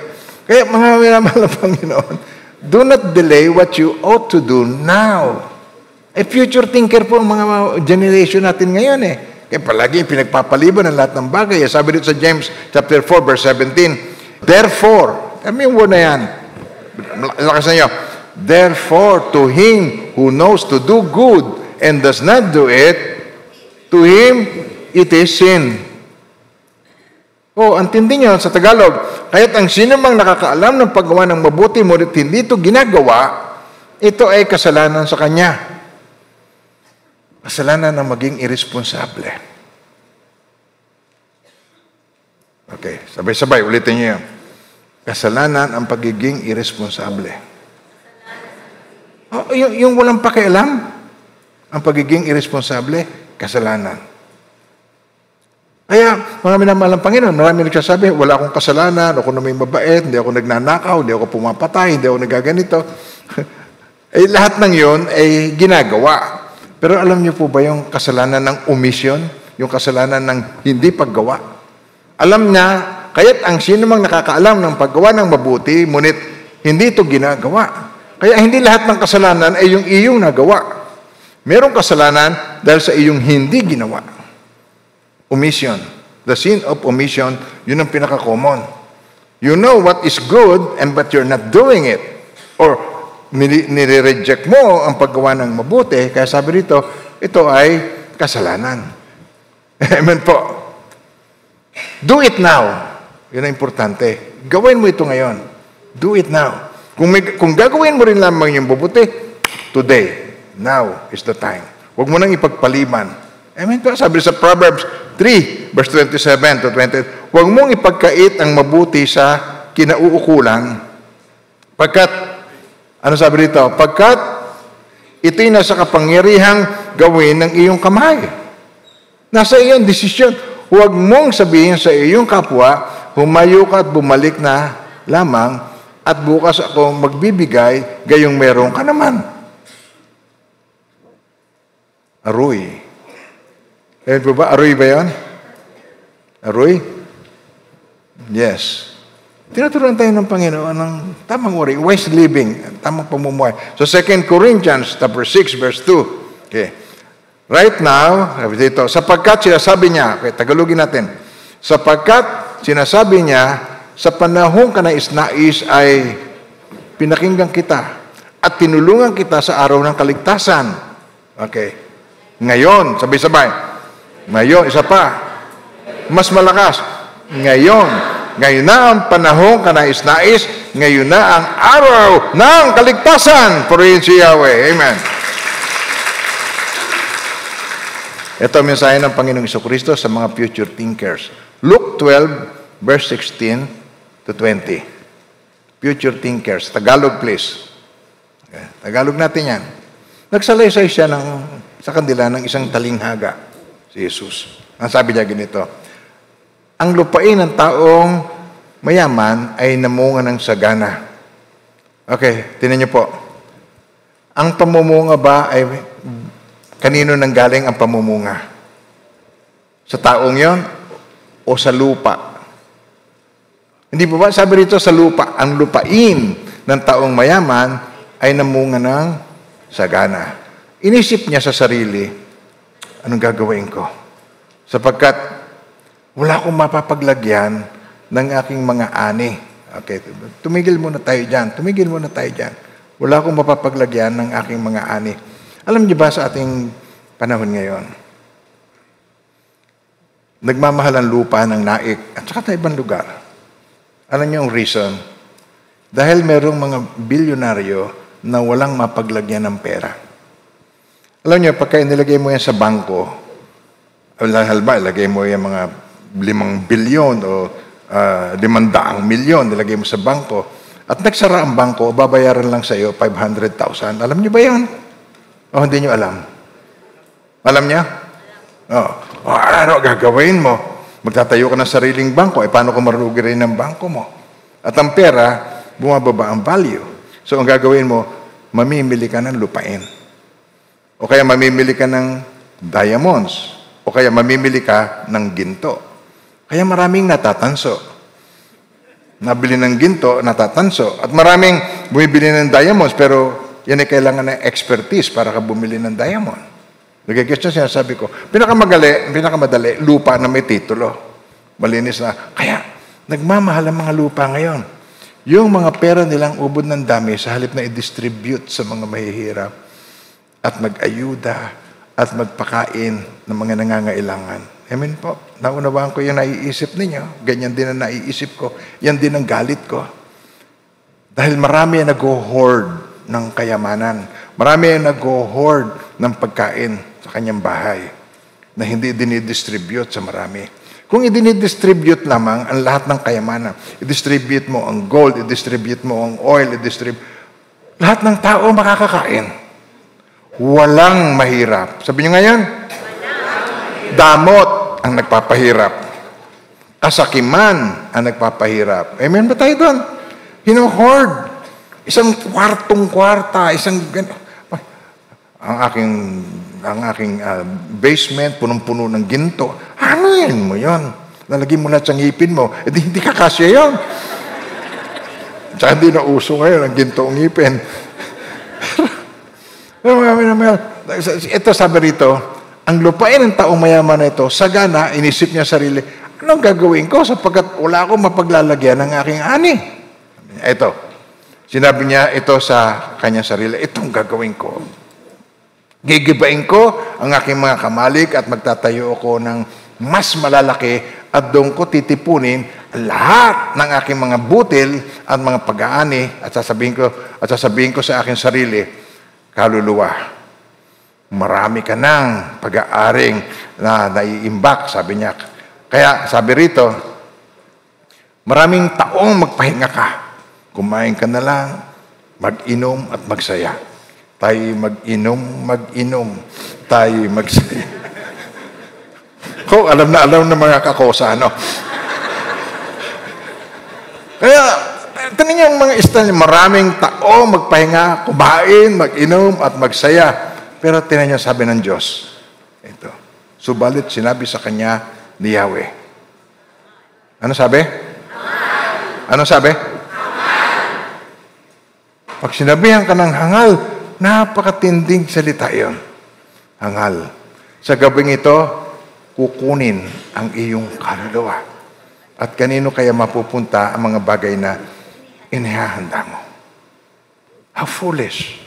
Kaya mga minamahal ng Panginoon, do not delay what you ought to do now. Future thinker po ang mga generation natin ngayon Kaya palagi pinagpapaliban ng lahat ng bagay. Sabi dito sa James chapter 4 verse 17, therefore, yung word na yan, lakas na nyo, therefore to him who knows to do good and does not do it, to him it is sin. Ang tindi nyo sa Tagalog, kaya't ang sino mang nakakaalam ng paggawa ng mabuti, ngunit hindi ito ginagawa, ito ay kasalanan sa kanya. Kasalanan ng maging irresponsable. Okay, sabay-sabay, ulitin niyo yan. Kasalanan ang pagiging irresponsable. Yung walang pakialam, ang pagiging irresponsable, kasalanan. Kaya, mga minamahal ng Panginoon, marami nagsasabi, wala akong kasalanan, ako na may mabait, hindi ako nagnanakaw, hindi ako pumapatay, hindi ako nagaganito. Lahat ng yon ay ginagawa. Pero alam niyo po ba yung kasalanan ng omission? Yung kasalanan ng hindi paggawa? Alam niya, kaya't ang sino mang nakakaalam ng paggawa ng mabuti, ngunit hindi ito ginagawa. Kaya hindi lahat ng kasalanan ay yung iyong nagawa. Merong kasalanan dahil sa iyong hindi ginawa. Omission. The sin of omission, yun ang pinaka-common. You know what is good, but you're not doing it. Or nire-reject mo ang paggawa ng mabuti, kaya sabi rito, ito ay kasalanan. Amen po. Do it now. Yun ang importante. Gawin mo ito ngayon. Do it now. Kung gagawin mo rin lamang yung mabuti, today. Now is the time. Huwag mo nang ipagpaliban. Amen po. Sabi sa Proverbs 3, verse 27 to 28, huwag mong ipagkait ang mabuti sa kinauukulan. Pagkat, ano sabi dito? Pagkat ito'y nasa kapangyarihang gawin ng iyong kamay. Nasa iyong desisyon. Huwag mong sabihin sa iyong kapwa, humayo ka at bumalik na lamang at bukas ako magbibigay gayong meron ka naman. Aroy. Ayan po ba? Aroy ba yan? Aroy? Yes. Tinuturuan tayo ng Panginoon ng tamang uri, wise living, tamang pamumuhay. So 2 Corinthians chapter 6, verse 2. Okay. Right now, dito, sapagkat sinasabi niya, okay, Tagalogin natin, sapagkat sinasabi niya, sa panahong kanais-nais ay pinakinggan kita at tinulungan kita sa araw ng kaligtasan. Okay. Ngayon, sabay-sabay. Ngayon, isa pa. Mas malakas. Ngayon na ang panahong kanais-nais, ngayon na ang araw ng kaligtasan. Purihin si Yahweh. Amen. Ito ang mensahe ng Panginoong Jesucristo sa mga future thinkers. Luke 12, verse 16 to 20. Future thinkers. Tagalog, please. Okay. Tagalog natin yan. Nagsalaysay siya sa kanila ng isang talinghaga, si Jesus. Ang sabi niya ganito, ang lupain ng taong mayaman ay namunga ng sagana. Okay, tingnan niyo po. Ang pamumunga ba ay kanino nanggaling ang pamumunga? Sa taong yon o sa lupa? Hindi po ba? Sabi rito sa lupa, ang lupain ng taong mayaman ay namunga ng sagana. Inisip niya sa sarili, anong gagawin ko? Sapagkat wala akong mapapaglagyan ng aking mga ani. Okay, tumigil muna tayo dyan. Wala akong mapapaglagyan ng aking mga ani. Alam niyo ba sa ating panahon ngayon, nagmamahal ang lupa ng naik at saka sa ibang lugar. Alam niyo ang reason? Dahil merong mga bilyonaryo na walang mapaglagyan ng pera. Alam niyo, pagka inilagay mo yan sa bangko, halba, ilagay mo yan mga 5 bilyon o 500 milyon, nilagay mo sa bangko, at nagsara ang bangko, babayaran lang sa iyo 500,000. Alam niyo ba yan? O hindi niyo alam? Alam niya? Ano gagawin mo? Magtatayo ka ng sariling bangko, paano kung marugi rin ang bangko mo? At ang pera, bumababa ang value. So ang gagawin mo, mamimili ka ng lupain. O kaya mamimili ka ng diamonds. O kaya mamimili ka ng ginto. Kaya maraming natatanso. Nabili ng ginto, natatanso. At maraming bumibili ng diamonds, pero yan ay kailangan ng expertise para ka bumili ng diamond. Nagigits na sinasabi ko. Pinakamadali, lupa na may titulo. Malinis na. Kaya, nagmamahal ang mga lupa ngayon. Yung mga pera nilang ubod ng dami sa halip na i-distribute sa mga mahihirap at mag-ayuda at magpakain ng mga nangangailangan. Amen po. Naunawaan ko yung naiisip ninyo. Ganyan din ang naiisip ko. Yan din ang galit ko. Dahil marami ang nag-hoard ng kayamanan. Marami ang nag-hoard ng pagkain sa kanyang bahay na hindi dinidistribute sa marami. Kung i-distribute lamang ang lahat ng kayamanan, i-distribute mo ang gold, i-distribute mo ang oil, lahat ng tao makakakain. Walang mahirap. Sabi niyo ngayon? Damot ang nagpapahirap. Kasakiman ang nagpapahirap. Amen ba tayo doon? Hino-hoard. Isang kwarta, ang aking basement, punong-puno ng ginto. Ano yan mo yun? Nalagay mo lahat sa ngipin mo. Hindi ka kasya yun. Tsaka hindi na uso ngayon ang ginto ang ngipin. Ito sabi rito, ang lupain ng taong mayaman na ito, sagana, inisip niya sarili, anong gagawin ko sapagkat wala akong mapaglalagyan ng aking ani? Ito, sinabi niya ito sa kanyang sarili, itong gagawin ko. Gigibain ko ang aking mga kamalik at magtatayo ako ng mas malalaki at doon ko titipunin lahat ng aking mga butil at mga pag-aani at sasabihin ko sa aking sarili, kaluluwa. Marami ka ng pag-aaring na naiimbak, sabi niya. Kaya sabi rito, maraming taong magpahinga ka. Kumain ka na lang, mag-inom at magsaya. Tayo mag-inom, tayo magsaya. Alam na mga kakosa, no? Kaya, tingnan niyo ang mga istanya, maraming tao magpahinga, kumain, mag-inom, at magsaya. Pero tingnan niyo sabi ng Diyos, ito, subalit sinabi sa kanya ni Yahweh. Ano sabi? Ano sabi? Pag sinabihan ka ng hangal, napakatinding salita yon. Hangal. Sa gabing ito, kukunin ang iyong kaluluwa. At kanino kaya mapupunta ang mga bagay na inihahanda mo? How foolish.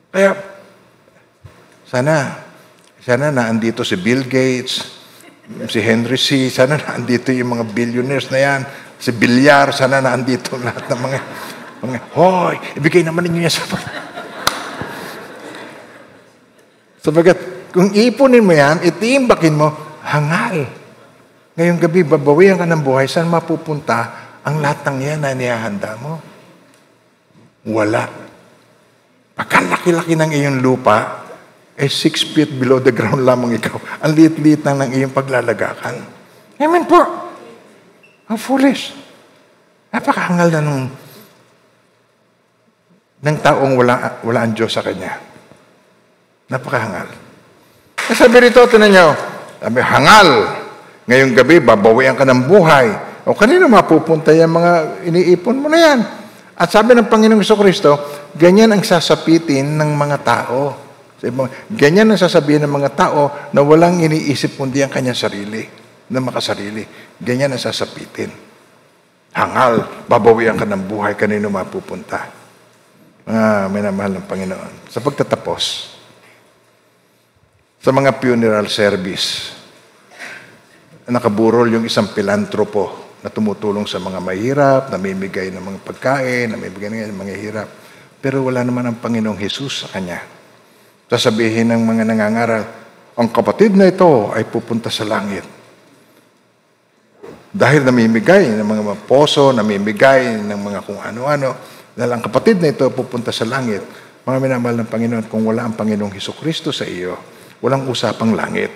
Kaya, sana naandito si Bill Gates, si Henry C., sana naandito yung mga billionaires na yan, si Bilyar, sana naandito lahat ng mga hoy, ibigay naman ninyo yan sa sabagat, kung ipunin mo yan, itiimbakin mo, hangal. Ngayong gabi, babawian ka ng buhay, saan mapupunta ang lahat ng yan na nihahanda mo? Wala. Pagkalaki-laki ng iyong lupa, 6 feet below the ground lamang ikaw. Ang liit-liit lang ng iyong paglalagakan. Amen po. How foolish. Napakahangal na ng taong wala ang Diyos sa kanya. Napakahangal. Sabi rito, tinan nyo, sabi, hangal. Ngayong gabi, babawian ka ng buhay. O kanino mapupunta yung mga iniipon mo na yan? At sabi ng Panginoong Jesucristo, ganyan ang sasapitin ng mga tao. Ganyan ang sasabihin ng mga tao na walang iniisip kundi ang kanyang sarili, na makasarili. Ganyan ang sasapitin. Hangal, babawian ka ng buhay, kanino mapupunta? Minamahal ng Panginoon. Sa pagtatapos, sa mga funeral service, nakaburol yung isang pilantropo na tumutulong sa mga mahirap, namimigay ng mga pagkain, namimigay ng mga hirap. Pero wala naman ang Panginoong Jesus sa kanya. Sasabihin ng mga nangangaral, ang kapatid na ito ay pupunta sa langit. Dahil namimigay ng mga poso, namimigay ng mga kung ano-ano, dahil ang kapatid na ito pupunta sa langit. Mga minamahal ng Panginoon, kung wala ang Panginoong Jesucristo sa iyo, walang usapang langit.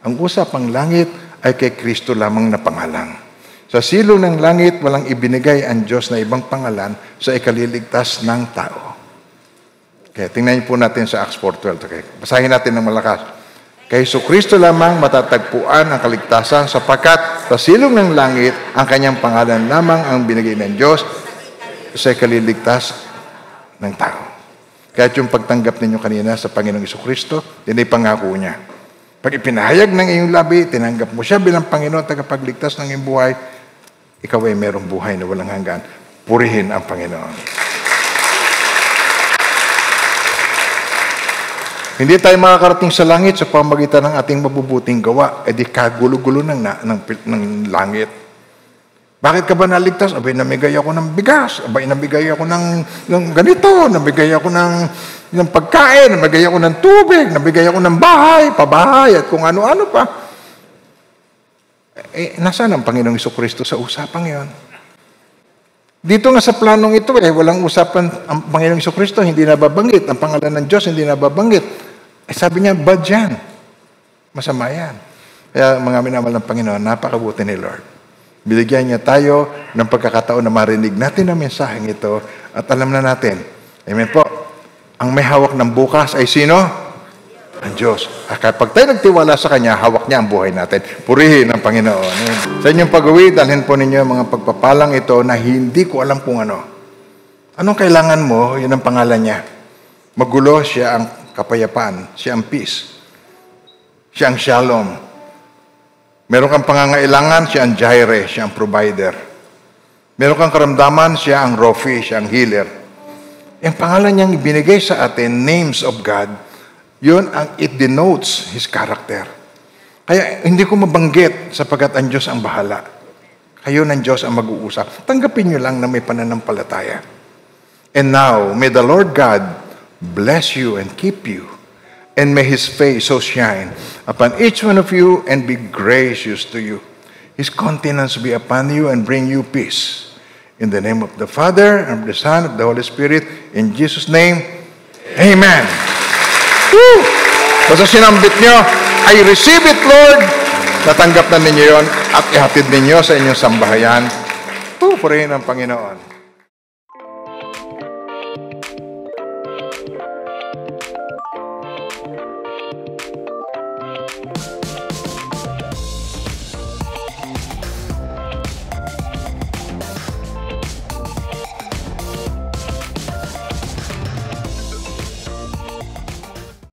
Ang usapang langit ay kay Kristo lamang na pangalan. Sa silong ng langit, walang ibinigay ang Diyos na ibang pangalan sa ikaliligtas ng tao. Kaya tingnan po natin sa Acts 4:12. Okay? Basahin natin ng malakas. Kay Kristo lamang matatagpuan ang kaligtasan sapagkat sa silong ng langit, ang kanyang pangalan lamang ang binigay ng Diyos sa ikaliligtas ng tao. Kaya yung pagtanggap ninyo kanina sa Panginoong Jesucristo, yun ay pangako niya. Pag ipinahayag ng iyong labi, tinanggap mo siya bilang Panginoon, tagapagligtas ng iyong buhay, ikaw ay merong buhay na walang hanggan. Purihin ang Panginoon. Hindi tayo makakarating sa langit sa pamagitan ng ating mabubuting gawa. E di kagulo-gulo ng langit. Bakit ka ba naligtas? Abay, namigay ako ng bigas. Abay, namigay ako ng ganito. Namigay ako ng pagkain. Namigay ako ng tubig. Namigay ako ng bahay, pabahay, at kung ano-ano pa. Nasaan ang Panginoong Jesucristo sa usapang yon? Dito nga sa planong ito, walang usapan ang Panginoong Jesucristo, hindi nababanggit. Ang pangalan ng Diyos, hindi nababanggit. Sabi niya, bad yan. Masama yan. Kaya mga minamahal ng Panginoon, napakabuti ni Lord. Binigyan niya tayo ng pagkakataon na marinig natin ang mensaheng ito at alam na natin. Amen po. Ang may hawak ng bukas ay sino? Ang Diyos. Kapag tayo nagtiwala sa Kanya, hawak niya ang buhay natin. Purihin ang Panginoon. Amen. Sa inyong pag-uwi, dalhin po ninyo mga pagpapalang ito na hindi ko alam kung ano. Anong kailangan mo? Yun ang pangalan niya. Magulo, siya ang kapayapaan. Siya ang peace. Siya ang shalom. Meron kang pangangailangan, siya ang Jireh, siya ang provider. Meron kang karamdaman, siya ang Rofi, siya ang healer. Yung pangalan niyang ibinigay sa atin, names of God, yun ang it denotes His character. Kaya hindi ko mabanggit sapagkat ang Diyos ang bahala. Kayo ng Diyos ang mag-uusap. Tanggapin niyo lang na may pananampalataya. And now, may the Lord God bless you and keep you, and may His face so shine upon each one of you and be gracious to you. His countenance be upon you and bring you peace. In the name of the Father, and of the Son, and of the Holy Spirit, in Jesus' name, Amen. Woo! Basta sinambit nyo, I receive it, Lord. Natanggap na ninyo yon at ihatid ninyo sa inyong sambahayan. Purihin ang Panginoon.